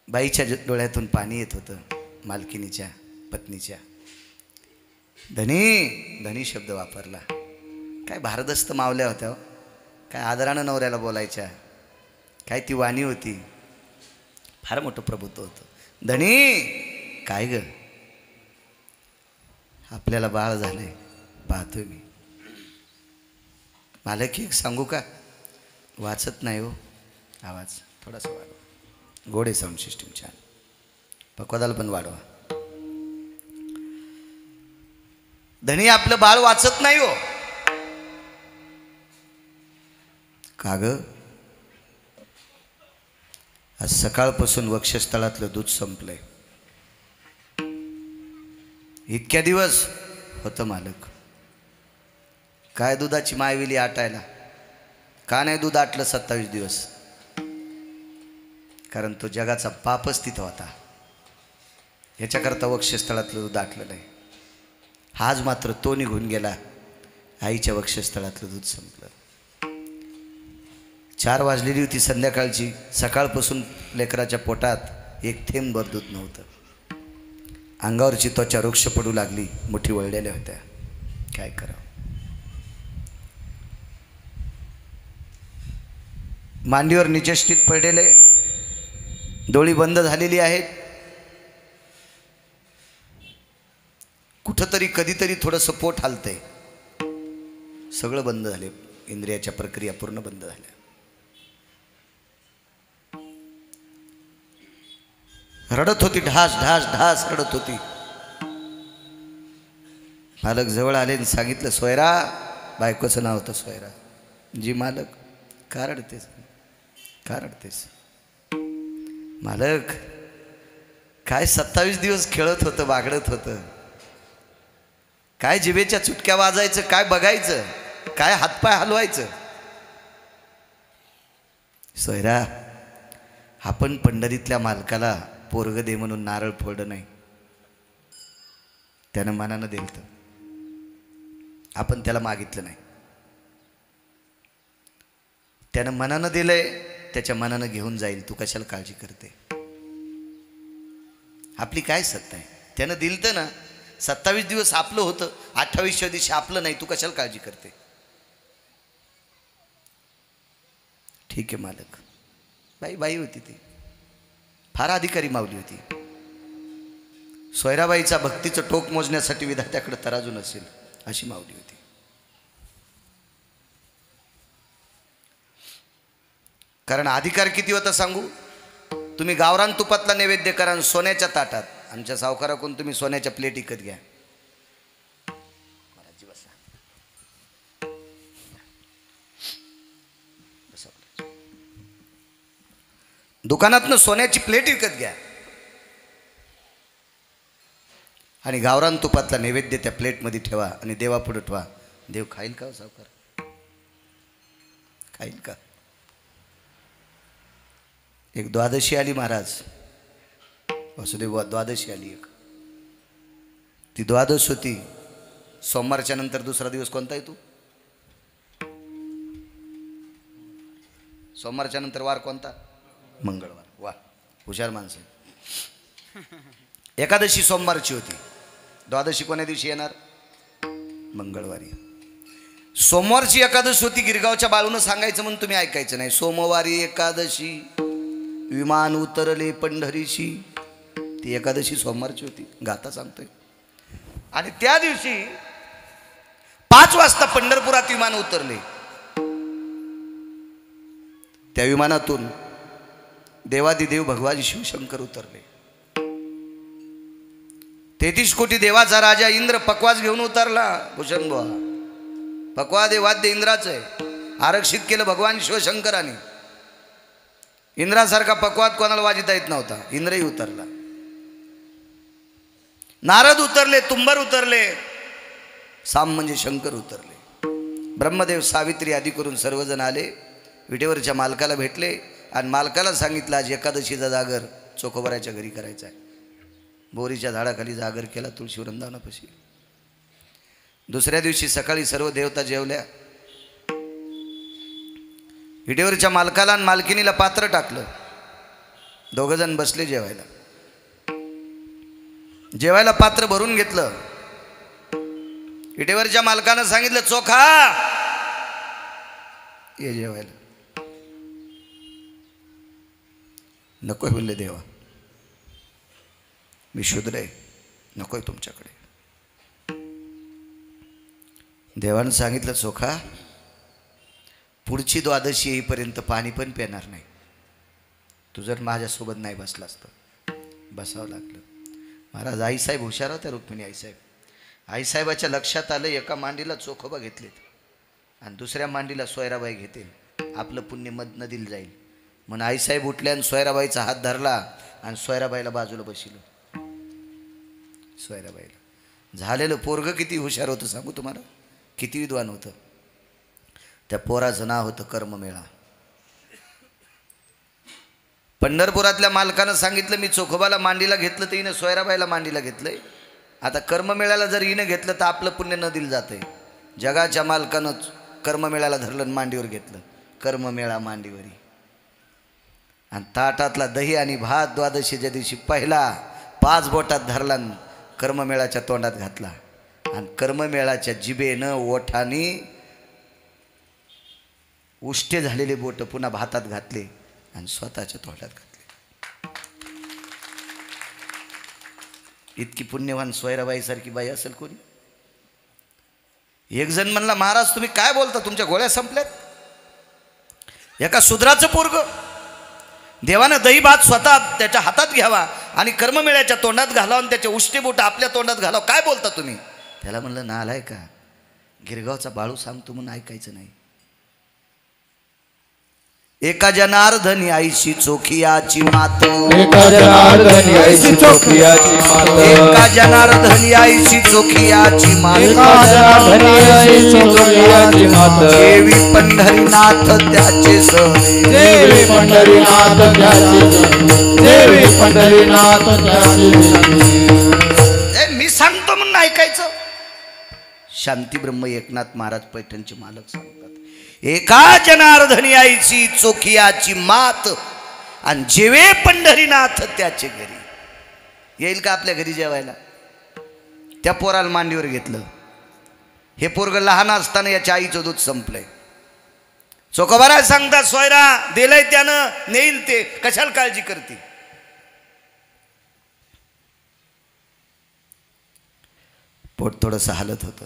बाईच्या डोळ्यातून पाणी येत होतं, मालकिनीच्या पत्नीच्या. धनी धनी शब्द वापरला. काय भारदस्त मावल्या होत्या, काय आदरानं नवऱ्याला बोलायच्या. काय ती वाणी होती, फार मोठं प्रभुत्व होतं. धनी काय ग, आपल्याला बाळ झालंय, पाहतोय मी. मालक एक सांगू का? वाचत नाही हो आवाज, थोडासा वाढवा. गोडे साऊंड सिस्टीम छान, पक्वादाला पण वाढवा. धनी आपलं बाळ वाचत नाही हो. का ग? आज सकाळपासून वक्षस्थळातलं दूध संपलंय. इतक्या दिवस होतं मालक. काय दुधाची मायविली आटायला? का नाही दूध आटलं 27 दिवस? कारण तो जगाचा पापच तिथं होता. ह्याच्याकरता वक्षस्थळातलं दूध आटलं नाही. आज मात्र तो निघून गेला, आईच्या वक्षस्थळातलं दूध संपलं. 4 वाजलेली होती संध्याकाळची. सकाळपासून लेकराच्या पोटात एक थेंब दूध नव्हतं. अंगावरची त्वचा वृक्ष पडू लागली, मुठी वळलेल्या होत्या. काय करावं? मांडीवर निचेष्टीत पडलेले, डोळी बंद झालेली आहेत. कुठंतरी कधीतरी थोडंसं पोट हालतंय. सगळं बंद झाले, इंद्रियाच्या प्रक्रिया पूर्ण बंद झाल्या. रडत होती, ढास ढास ढास रडत होती. मालक जवळ आले आणि सांगितलं, सोयरा, बायकोचं नाव होतं सोयरा. जी मालक, का रडतेस, का रडतेस? मालक, काय 27 दिवस खेळत होतं, बागडत होतं. काय जिभेच्या चुटक्या वाजायचं, काय बघायचं, काय हातपाय हलवायचं. सोयरा, आपण पंढरीतल्या मालकाला पोरग दे म्हणून नारळ फोडलं नाही, त्यानं मनानं दिलं. आपण त्याला मागितलं नाही, त्यानं मनानं दिलंय, त्याच्या मनानं घेऊन जाईल. तू कशाला काळजी करते? आपली काय सत्ता आहे? त्यानं दिलं ना. 27 दिवस आपलं होतं, 28व्या दिवशी आपलं नाही. तू कशाला काळजी करते? ठीक आहे मालक. बाई होती ती, फार अधिकारी माऊली होती. सोयराबाईचा भक्तीचं टोक मोजण्यासाठी विधात्याकडे तराजू नसेल अशी माऊली होती. कारण अधिकार किती होता सांगू? तुम्ही गावरान तुपातला नैवेद्य करा, सोन्याच्या ताटात आमच्या सावकाराकडून तुम्ही सोन्याच्या प्लेट विकत घ्या. महाराजजी बसा. दुकानातनं सोन्याची प्लेट विकत घ्या आणि गावरान तुपातला नैवेद्य त्या प्लेटमध्ये ठेवा आणि देवापुढे ठेवा. देव खाईल का सावकार? खाईल का? एक द्वादशी आली महाराज, वासुदेव द्वादशी आली एक. ती द्वादश होती. सोमवारच्या नंतर दुसरा दिवस कोणता आहे? तू सोमवारच्या नंतर वार कोणता? मंगळवार. वा, हुशार माणसं. एकादशी सोमवारची होती. द्वादशी कोण्या दिवशी येणार? मंगळवारी. सोमवारची एकादशी होती. गिरगावच्या बाळूनं सांगायचं म्हणून तुम्ही ऐकायचं नाही. सोमवारी एकादशी विमान उतरले पंढरीशी. ती एकादशी सोमवारची होती. गाथा सांगतोय. आणि त्या दिवशी 5 वाजता पंढरपुरात विमान उतरले. त्या विमानातून देवादिदेव भगवान शिवशंकर उतरले. 33 कोटी देवाचा राजा इंद्र पकवाज घेऊन उतरला. भूषण बुवा, पकवाद हे वाद्य इंद्राचं आहे. आरक्षित केलं भगवान शिवशंकराने. इंद्रासारखा पकवाद कोणाला वाजता येत नव्हता. इंद्रही उतरला. नारद उतरले, तुंबर उतरले, साम म्हणजे शंकर उतरले. ब्रह्मदेव सावित्री आदी करून सर्वजण आले. विटेवरच्या मालकाला भेटले आणि मालकाला सांगितलं आज एकादशीचा जागर चोखोबराच्या घरी करायचा आहे. बोरीच्या झाडाखाली जागर केला तुळशी वृंदावनापाशी. दुसऱ्या दिवशी सकाळी सर्व देवता जेवल्या. विटेवरच्या मालकाला आणि मालकिनीला पात्र टाकलं. दोघंजण बसले जेवायला. जेवायला पात्र भरून घेतलं. विटेवरच्या मालकानं सांगितलं चोखा ये जेवायला. नकोय बोलले देवा, मी शूद्र आहे, नकोय तुमच्याकडे. देवानं सांगितलं चोखा पुढची द्वादशी येईपर्यंत पाणी पण पिणार नाही. तू जर माझ्यासोबत नाही बसला असतं. बसावं लागलं. महाराज आईसाहेब हुशार होत्या. रुक्मिणी आईसाहेब. आईसाहेबाच्या लक्षात आलं एका मांडीला चोखोबा घेतलेत आणि दुसऱ्या मांडीला सोयराबाई घेतील. आपलं पुण्य मध नदीला जाईल म्हणून आईसाहेब उठल्या आणि सोयराबाईचा हात धरला आणि सोयराबाईला बाजूला बसवलं. सोयराबाईला झालेलं पोरगं किती हुशार होतं सांगू तुम्हाला, किती विद्वान होतं. त्या पोराचं नाव होतं कर्ममेळा. पंढरपुरातल्या मालकानं सांगितलं मी चोखोबाला मांडीला घेतलं तर हिनं सोयराबाईला मांडीला घेतलंय. आता कर्ममेळ्याला जर हिनं घेतलं तर आपलं पुण्य नदीला जातंय. जगाच्या मालकानं कर्ममेळ्याला धरलं मांडीवर घेतलं. कर्ममेळा मांडीवरी. आणि ताटातला दही आणि भात द्वादशीच्या दिवशी पहिला 5 बोटात धरला कर्ममेळाच्या तोंडात घातला आणि कर्ममेळाच्या जिभेनं ओठानी उष्टे झालेले बोट पुन्हा भातात घातले आणि स्वतःच्या तोंडात घातले. इतकी पुण्यवान सोयराबाईसारखी बाई असेल कोणी? एक जण म्हणला महाराज तुम्ही काय बोलता, तुमच्या गोळ्या संपल्यात. एका शूद्राचं पोरग देवानं दही भात स्वतः त्याच्या हातात घ्यावा आणि कर्ममेळ्याच्या तोंडात घालावून त्याचे उष्टे बोट आपल्या तोंडात घालावं, काय बोलता तुम्ही? त्याला म्हणलं ना आलाय का, गिरगावचा बाळू सांगतो म्हणून ऐकायचं नाही. एका जनार्दनी आईशी चोखियाची मात, एका जनार्दनी आईशी चोखियाची मात, एका जनार्दनी आईशी चोखियाची मात, एका जनार्दनी आईशी चोखियाची मात, देवी पंढरीनाथ त्याचे सोने, देवी पंढरीनाथ त्याचे सोने, देवी पंढरीनाथ त्याचे सोने. मी सांगतो म्हणून ऐकायचं. शांती ब्रह्म एकनाथ महाराज पैठणचे मालक सांगतात एका जनार्दनी आईची चोखियाची मात आणि जेवे पंढरीनाथ त्याचे घरी. येईल का आपल्या घरी जेवायला? त्या पोराला मांडीवर घेतलं. हे पोरग लहान असताना याच्या आईचं दूध संपलंय. चोखोबारा सांगतात सोयरा दिलंय त्यानं नेईल ते, कशाला काळजी करते. पोट थोडंसं हालत होतं.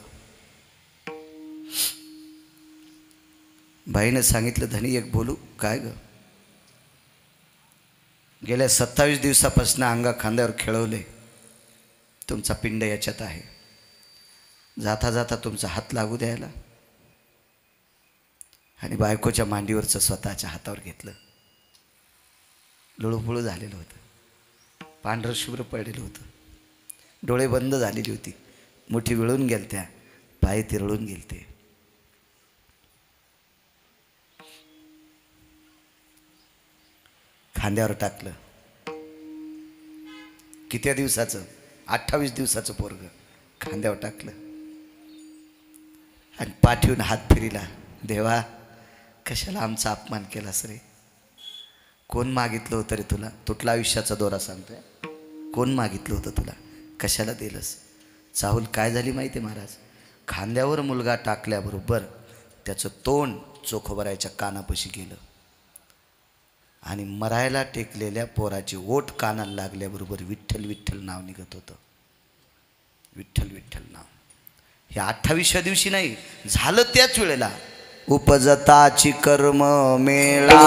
बाईनं सांगितलं धनी एक बोलू. काय ग? गेल्या 27 दिवसापासून अंगा खांद्यावर खेळवले, तुमचा पिंड याच्यात आहे. जाता जाता तुमचा हात लागू द्यायला आणि बायकोच्या मांडीवरचं स्वतःच्या हातावर घेतलं. लुळूपुळू झालेलं होतं, पांढरं शुभ्र पडलेलं होतं, डोळे बंद झालेली होती, मुठी विळून गेलत्या, पाय तिरळून गेलते. खांद्यावर टाकलं. किती दिवसाचं? 28 दिवसाचं पोरग खांद्यावर टाकलं आणि पाठीवून हात फिरिला. देवा, कशाला आमचा अपमान केलास रे? कोण मागितलं होतं रे तुला? तुटला आयुष्याचा दोरा सांगतोय. कोण मागितलं होतं तुला? कशाला दिलंस? चाहूल काय झाली माहिती आहे महाराज? खांद्यावर मुलगा टाकल्याबरोबर त्याचं तोंड चोखोबरायच्या कानापाशी गेलं आणि मरायला टेकलेल्या पोराची ओठ कानाला लागल्याबरोबर विठ्ठल विठ्ठल नाव निघत होतं. विठ्ठल विठ्ठल नाव. हे 28व्या दिवशी नाही, झालं त्याच वेळेला. उपजताची कर्म मेळा,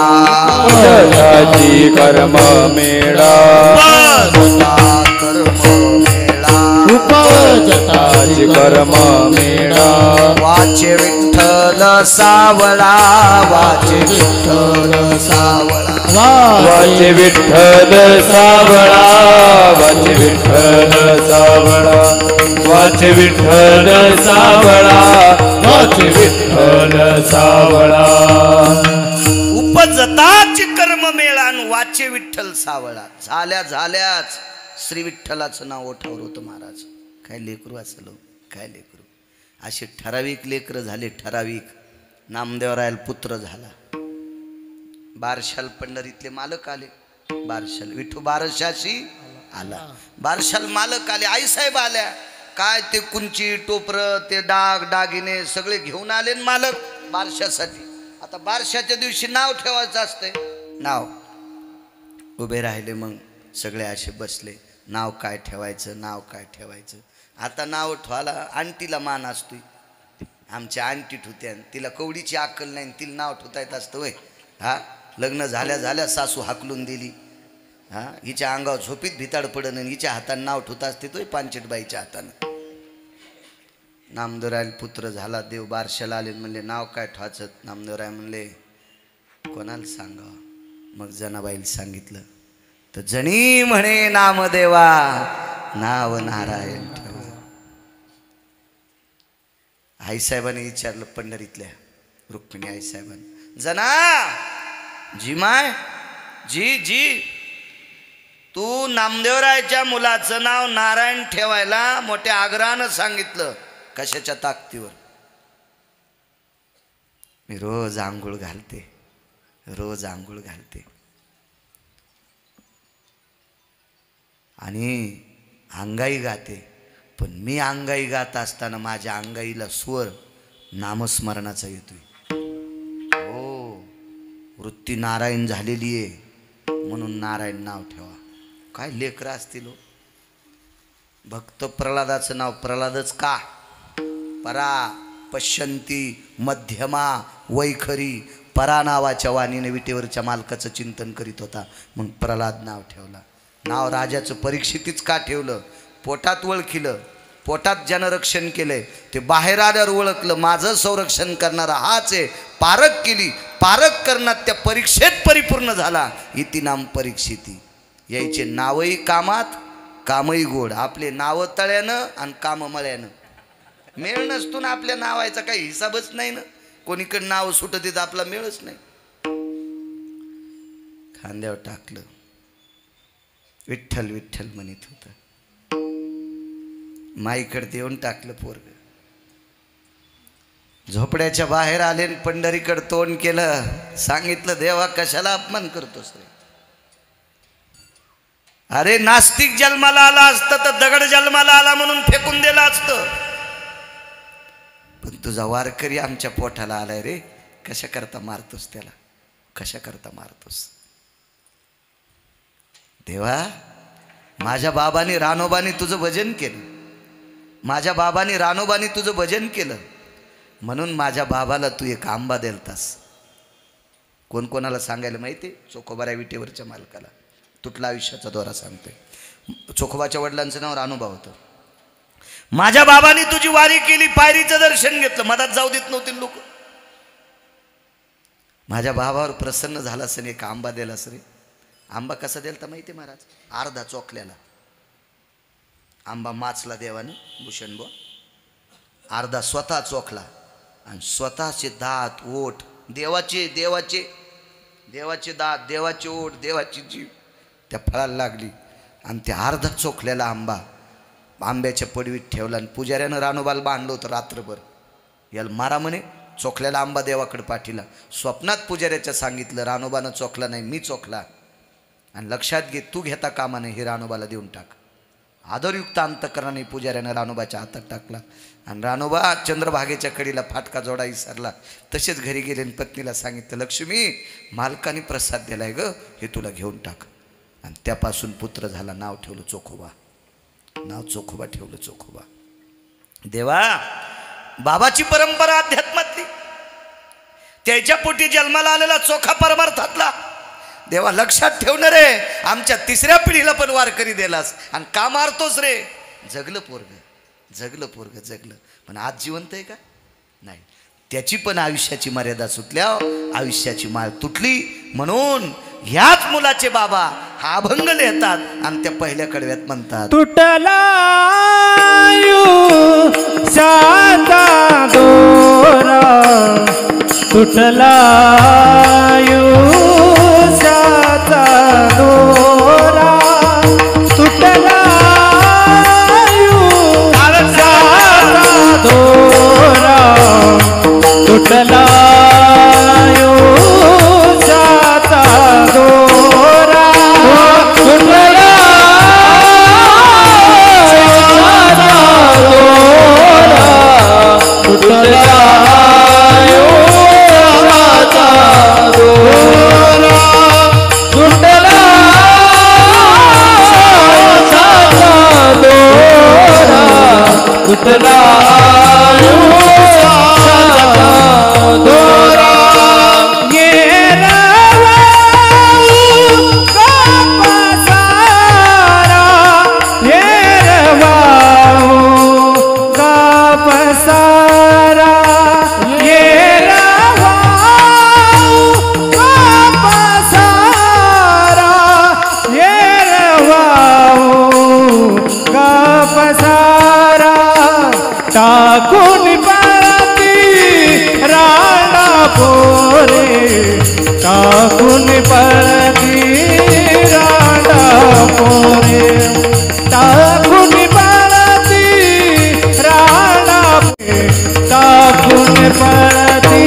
उपजताची कर्म मेळा, कर्म मेळा, उपजताची कर्म मेळा. वाचे विठ्ठल सावळा, वाचे विठ्ठल सावळा, वाचे विठ्ठल सावळा, वाचे विठ्ठल सावळा, वाचे विठ्ठल सावळा, वाचे विठ्ठल सावळा. उपजताची कर्म मेळान वाचे विठ्ठल सावळा. झाल्या झाल्याच श्री विठ्ठलाचं नाव ओठावर होतं महाराज. काय लेकरू असलो, काय लेकरू. असे ठराविक लेकरं झाले, ठराविक. नामदेवरायाला पुत्र झाला. बारशाल पंढरीतले मालक आले. बारशाल विठू बारशाशी आला. बारशाल मालक आले, आईसाहेब आल्या. काय ते कुंची टोपरं, ते डाग दागिने सगळे घेऊन आले मालक बारशासाठी. आता बारशाच्या दिवशी नाव ठेवायचं असतंय. नाव उभे राहिले, मग सगळे असे बसले. नाव काय ठेवायचं, नाव काय ठेवायचं. आता नाव ठेवायला आंटीला मान असतोय. आमच्या आंटी ठुत्या, तिला कवडीची अक्कल नाही, तिला नाव ठेवता येत असतं वय. हा, लग्न झाल्या झाल्या सासू हाकलून दिली. हा, हिच्या अंगावर झोपीत भिताड पडन आणि हिच्या हाताने नाव ठेवता असते तो पांचेटबाईच्या हातानं. नामदेवरायल पुत्र झाला. देव बारशाला आले, म्हणले नाव काय ठेवायचं? नामदेवराय म्हणले कोणाला सांगावं? मग जनाबाईला सांगितलं तर जणी म्हणे नामदेवा, नाव नारायण ठेवा. आईसाहेबांनी विचारलं पंढरीतल्या रुक्मिणी आईसाहेबांनी, जना जी माय, जी जी, तू नामदेवरायच्या मुलाचं नाव नारायण ठेवायला मोठ्या आग्रहानं सांगितलं. कशाच्या ताकदीवर? मी रोज आंघोळ घालते, रोज आंघोळ घालते आणि अंगाई गाते. पण मी अंगाई गात असताना माझ्या अंगाईला स्वर नामस्मरणाचा येतोय. हो, वृत्ती नारायण झालेली आहे म्हणून नारायण नाव ठेवा. काय लेकरं असतील. भक्त प्रल्हादाचं नाव प्रल्हादच का? परा पश्यंती मध्यमा वैखरी. परा नावाच्या वाणीने विटेवरच्या मालकाचं चिंतन करीत होता, मग प्रल्हाद नाव ठेवला. नाव राजाचं परीक्षितीच का ठेवलं? पोटात ओळखिलं, पोटात ज्यानं रक्षण केलंय ते बाहेर आल्यावर ओळखलं, माझं संरक्षण करणारा हाच आहे. पारख केली, पारख करण्यात त्या परीक्षेत परिपूर्ण झाला. इति नाम परीक्षिती. यायचे नावही कामात, कामही गोड. आपले नाव तळ्यानं आणि काम मळ्यानं. मेळ नसतो ना आपल्या नावायचा, काही हिसाबच नाही ना. कोणीकडे नाव सुटत येत आपला मेळच नाही. खांद्यावर टाकलं, विठ्ठल विठ्ठल म्हणत होतं. माईकडे देऊन टाकलं पोरग. झोपड्याच्या बाहेर आले, पंढरीकडे तोंड केलं. सांगितलं, देवा कशाला अपमान करतोस रे? अरे नास्तिक जन्माला आला असतं तर दगड जन्माला आला म्हणून फेकून दिला असतं. पण तुझा वारकरी आमच्या पोटाला आलाय रे, कशा करता मारतोस त्याला? कशा करता मारतोस? देवा, माझ्या बाबांनी रानोबानी तुझं भजन केलं, माझ्या बाबांनी रानोबानी तुझं भजन केलं म्हणून माझ्या बाबाला तू एक आंबा देलतास. कोण कोणाला सांगायला माहिती? चोखोबाऱ्या विटेवरच्या मालकाला. तुटला आयुष्याचा दोरा सांगतोय. चोखोबाच्या वडिलांचं नाव रानोबा होतं. माझ्या बाबांनी तुझी वारी केली, पायरीचं दर्शन घेतलं, मधात जाऊ देत नव्हते लोक. माझ्या बाबावर प्रसन्न झाला असं एक आंबा दिला रे. आंबा कसा दिला तर माहिती महाराज, अर्धा चोखल्याला आंबा माचला देवानं भूषण बुवा, अर्धा स्वतः चोखला आणि स्वतःचे दात ओठ देवाचे देवाचे देवाचे दात देवाचे ओठ देवाची जीव त्या फळाला लागली आणि त्या अर्धा चोखलेला आंबा आंब्याच्या पडवीत ठेवला आणि पुजाऱ्यानं रानोबाला बांधलं होतं रात्रभर. याला मारा म्हणे, चोखलेला आंबा देवाकडे पाठीला. स्वप्नात पुजाऱ्याच्या सांगितलं, रानोबानं चोखला नाही मी चोखला आणि लक्षात घे तू घेता कामा नाही, हे रानोबाला देऊन टाक. आदरयुक्त अंतकरणाने पुजाऱ्यानं रानोबाच्या हातात टाकला आणि रानोबा चंद्रभागेच्या कडीला फाटका जोडा विसरला. तसेच घरी गेले आणि पत्नीला सांगितलं, लक्ष्मी मालकाने प्रसाद दिलाय ग, हे तुला घेऊन टाक. आणि त्यापासून पुत्र झाला, नाव ठेवलं चोखोबा, नाव चोखोबा ठेवलं. चोखोबा देवा बाबाची परंपरा अध्यात्मातली, त्याच्या पोटी जन्माला आलेला चोखा परमार्थातला. देवा लक्षात ठेवणार रे, आमच्या तिसऱ्या पिढीला पण वारकरी दिलास आणि का मारतोस रे. जगलं पोरग, जगलं पोरग, जगलं. पण आज जिवंत आहे का नाही. त्याची पण आयुष्याची मर्यादा सुटल्या, आयुष्याची माळ तुटली. म्हणून ह्याच मुलाचे बाबा हा अभंग लिहितात आणि त्या पहिल्या कडव्यात म्हणतात, तुटला आयुष्याचा दोरा, तुटला आयुष्याचा दोरा, तुटला आयुष्याचा दोरा, तुटला आयुष्याचा दोरा, तुटला तुटला आयुष्याचा दोरा, तुटला आयुष्याचा दोरा, तुटला आयुष्याचा दोरा. ये रवाऊ कापसारा, ये रवाऊ कापसारा, ये रवाऊ कापसारा, ये रवाऊ कापसारा, टाकून पळती राणा पोरे, टाकून पळती राणा पोरे, टाकून पळती राणा पोरे, टाकून पळती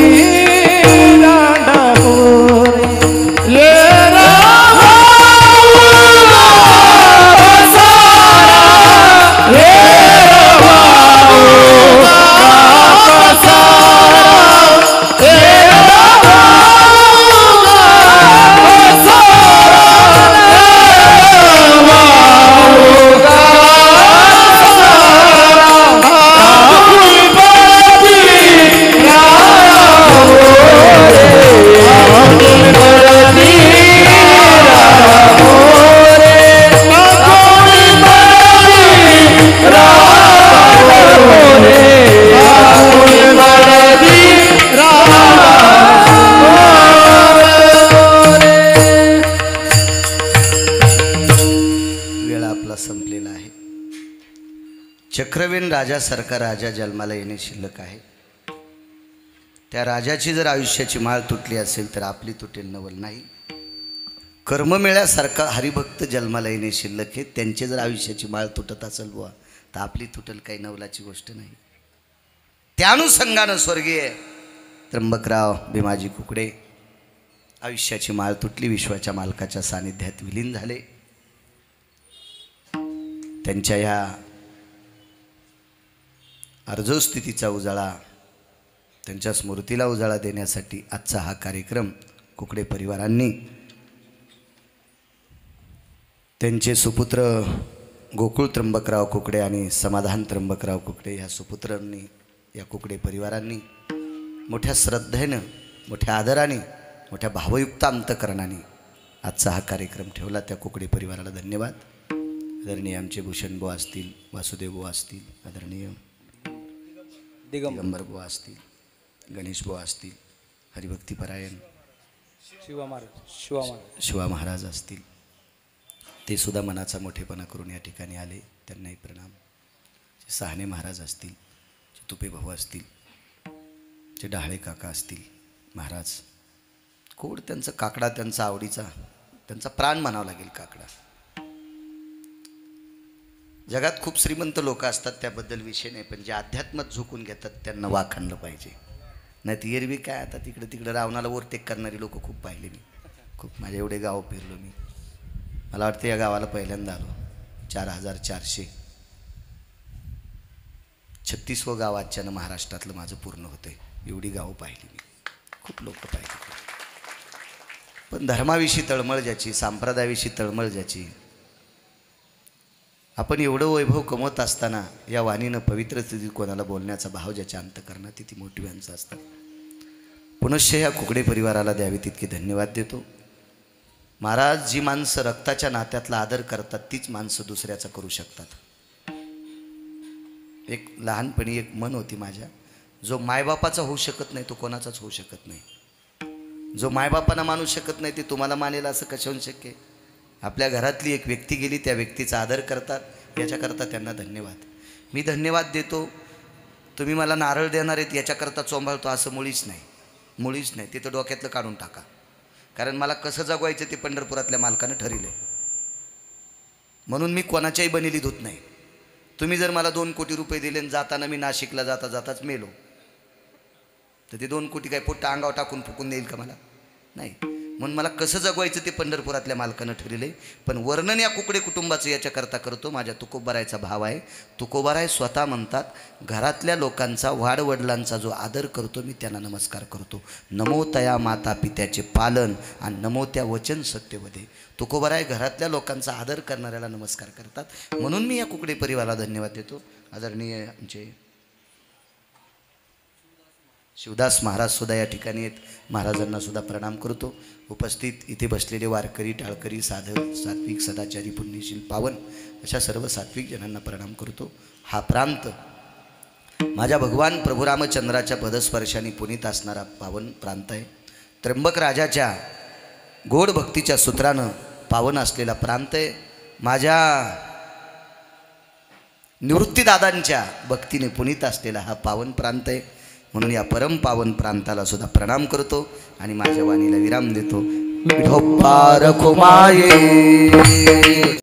राणा पोरे. ये चक्रवेन राजासारखा राजा जन्माला येणे शिल्लक आहे. त्या राजाची जर आयुष्याची माळ तुटली असेल तर आपली तुटेल नवल नाही. कर्ममेळ्यासारखा हरिभक्त जन्माला येणे शिल्लक आहे. त्यांचे जर आयुष्याची माळ तुटत असेल बुवा तर आपली तुटेल काही नवलाची गोष्ट नाही. त्या अनुषंगानं स्वर्गीय त्र्यंबकराव भीमाजी कुकडे आयुष्याची माळ तुटली, विश्वाच्या मालकाच्या सानिध्यात विलीन झाले. त्यांच्या ह्या अर्धस्थितीचा उजाळा, त्यांच्या स्मृतीला उजाळा देण्यासाठी आजचा हा कार्यक्रम कुकडे परिवारांनी त्यांचे सुपुत्र गोकुळ त्र्यंबकराव कुकडे आणि समाधान त्र्यंबकराव कुकडे ह्या सुपुत्रांनी, या कुकडे परिवारांनी मोठ्या श्रद्धेनं, मोठ्या आदराने, मोठ्या भावयुक्त अंतकरणाने आजचा हा कार्यक्रम ठेवला. त्या कुकडे परिवाराला धन्यवाद. आदरणीय आमचे भूषणबुवा असतील, वासुदेवबुवा असतील, आदरणीय दिगंबरबुवा असतील, गणेशबुवा असतील, हरिभक्तीपरायण शिवा महाराज असतील, ते सुद्धा मनाचा मोठेपणा करून या ठिकाणी आले, त्यांनाही प्रणाम. सहाने महाराज असतील, तुपे भाऊ असतील, जे डाहळे काका असतील, महाराज कोड त्यांचा काकडा त्यांचा आवडीचा, त्यांचा प्राण म्हणावं लागेल काकडा. जगात खूप श्रीमंत लोक असतात, त्याबद्दल विषय नाही, पण जे अध्यात्मात झुकून घेतात त्यांना वाखाणलं पाहिजे. नाही ती एरवी काय आता तिकडे रावणाला ओव्हरटेक करणारी लोक खूप पाहिले मी, खूप माझे एवढे गाव फिरलो मी. मला वाटतं या गावाला पहिल्यांदा आलो. 4436व गाव आजच्यानं महाराष्ट्रातलं माझं पूर्ण होतंय. एवढी गावं पाहिली मी, खूप लोक पाहिली. पण धर्माविषयी तळमळ ज्याची, संप्रदायाविषयी तळमळ ज्याची, आपण एवढं वैभव कमवत असताना या वाणीनं पवित्र स्थितीत कोणाला बोलण्याचा भाव ज्याच्या अंतकरणात ती मोठी माणसं असतात. पुनश्च ह्या कुकडे परिवाराला द्यावे तितके धन्यवाद देतो. महाराज जी माणसं रक्ताच्या नात्यातला आदर करतात तीच माणसं दुसऱ्याचा करू शकतात. एक लहानपणी एक मन होती माझ्या, जो मायबापाचा होऊ शकत नाही तो कोणाचाच होऊ शकत नाही. जो मायबापांना मानू शकत नाही ते तुम्हाला मानेल असं कशाहून शक्य आहे. आपल्या घरातली एक व्यक्ती गेली, त्या व्यक्तीचा आदर करतात, याच्याकरता त्यांना धन्यवाद. मी धन्यवाद देतो. तुम्ही मला नारळ देणार आहेत याच्याकरता चोंबाळतो असं मुळीच नाही, मुळीच नाही. ते तर डोक्यातलं काढून टाका. कारण मला कसं जगवायचं ते पंढरपुरातल्या मालकानं ठरवलंय, म्हणून मी कोणाच्याही बनेली धूत नाही. तुम्ही जर मला 2 कोटी रुपये दिले आणि जाताना मी नाशिकला जाताच मेलो, तर ते 2 कोटी काय पोट्टा अंगावर टाकून फुकून देईल का मला? नाही. म्हणून मला कसं जगवायचं ते पंढरपुरातल्या मालकानं ठरवलंय. पण वर्णन या कुकडे कुटुंबाचं याच्याकरता करतो. माझ्या तुकोबारायचा भाव आहे. तुकोबाराय स्वतः म्हणतात, घरातल्या लोकांचा, वाडवडिलांचा जो आदर करतो मी त्यांना नमस्कार करतो. नमो तया माता पित्याचे पालन आणि नमो त्या वचन सत्यवदे. तुकोबाराय घरातल्या लोकांचा आदर करणाऱ्याला नमस्कार करतात. म्हणून मी या कुकडे परिवाराला धन्यवाद देतो. आदरणीय आमचे शिवदास महाराज सुद्धा या ठिकाणी आहेत. महाराजांना सुद्धा प्रणाम करतो. उपस्थित इथे बसलेले वारकरी, टाळकरी, साधक, सात्विक, सदाचारी, पुण्यशील, पावन अशा सर्व सात्विक जनांना प्रणाम करतो. हा प्रांत माझ्या भगवान प्रभू रामचंद्राच्या पदस्पर्शाने पुनीत असणारा पावन प्रांत आहे. त्र्यंबक राजाच्या गोड भक्तीच्या सूत्रानं पावन असलेला प्रांत आहे. माझ्या निवृत्तीदादांच्या भक्तीने पुनीत असलेला हा पावन प्रांत आहे. म्हणून या परम पावन प्रांताला सुद्धा प्रणाम करतो आणि माझ्या वाणीला विराम देतो. विठोबा रखुमाये.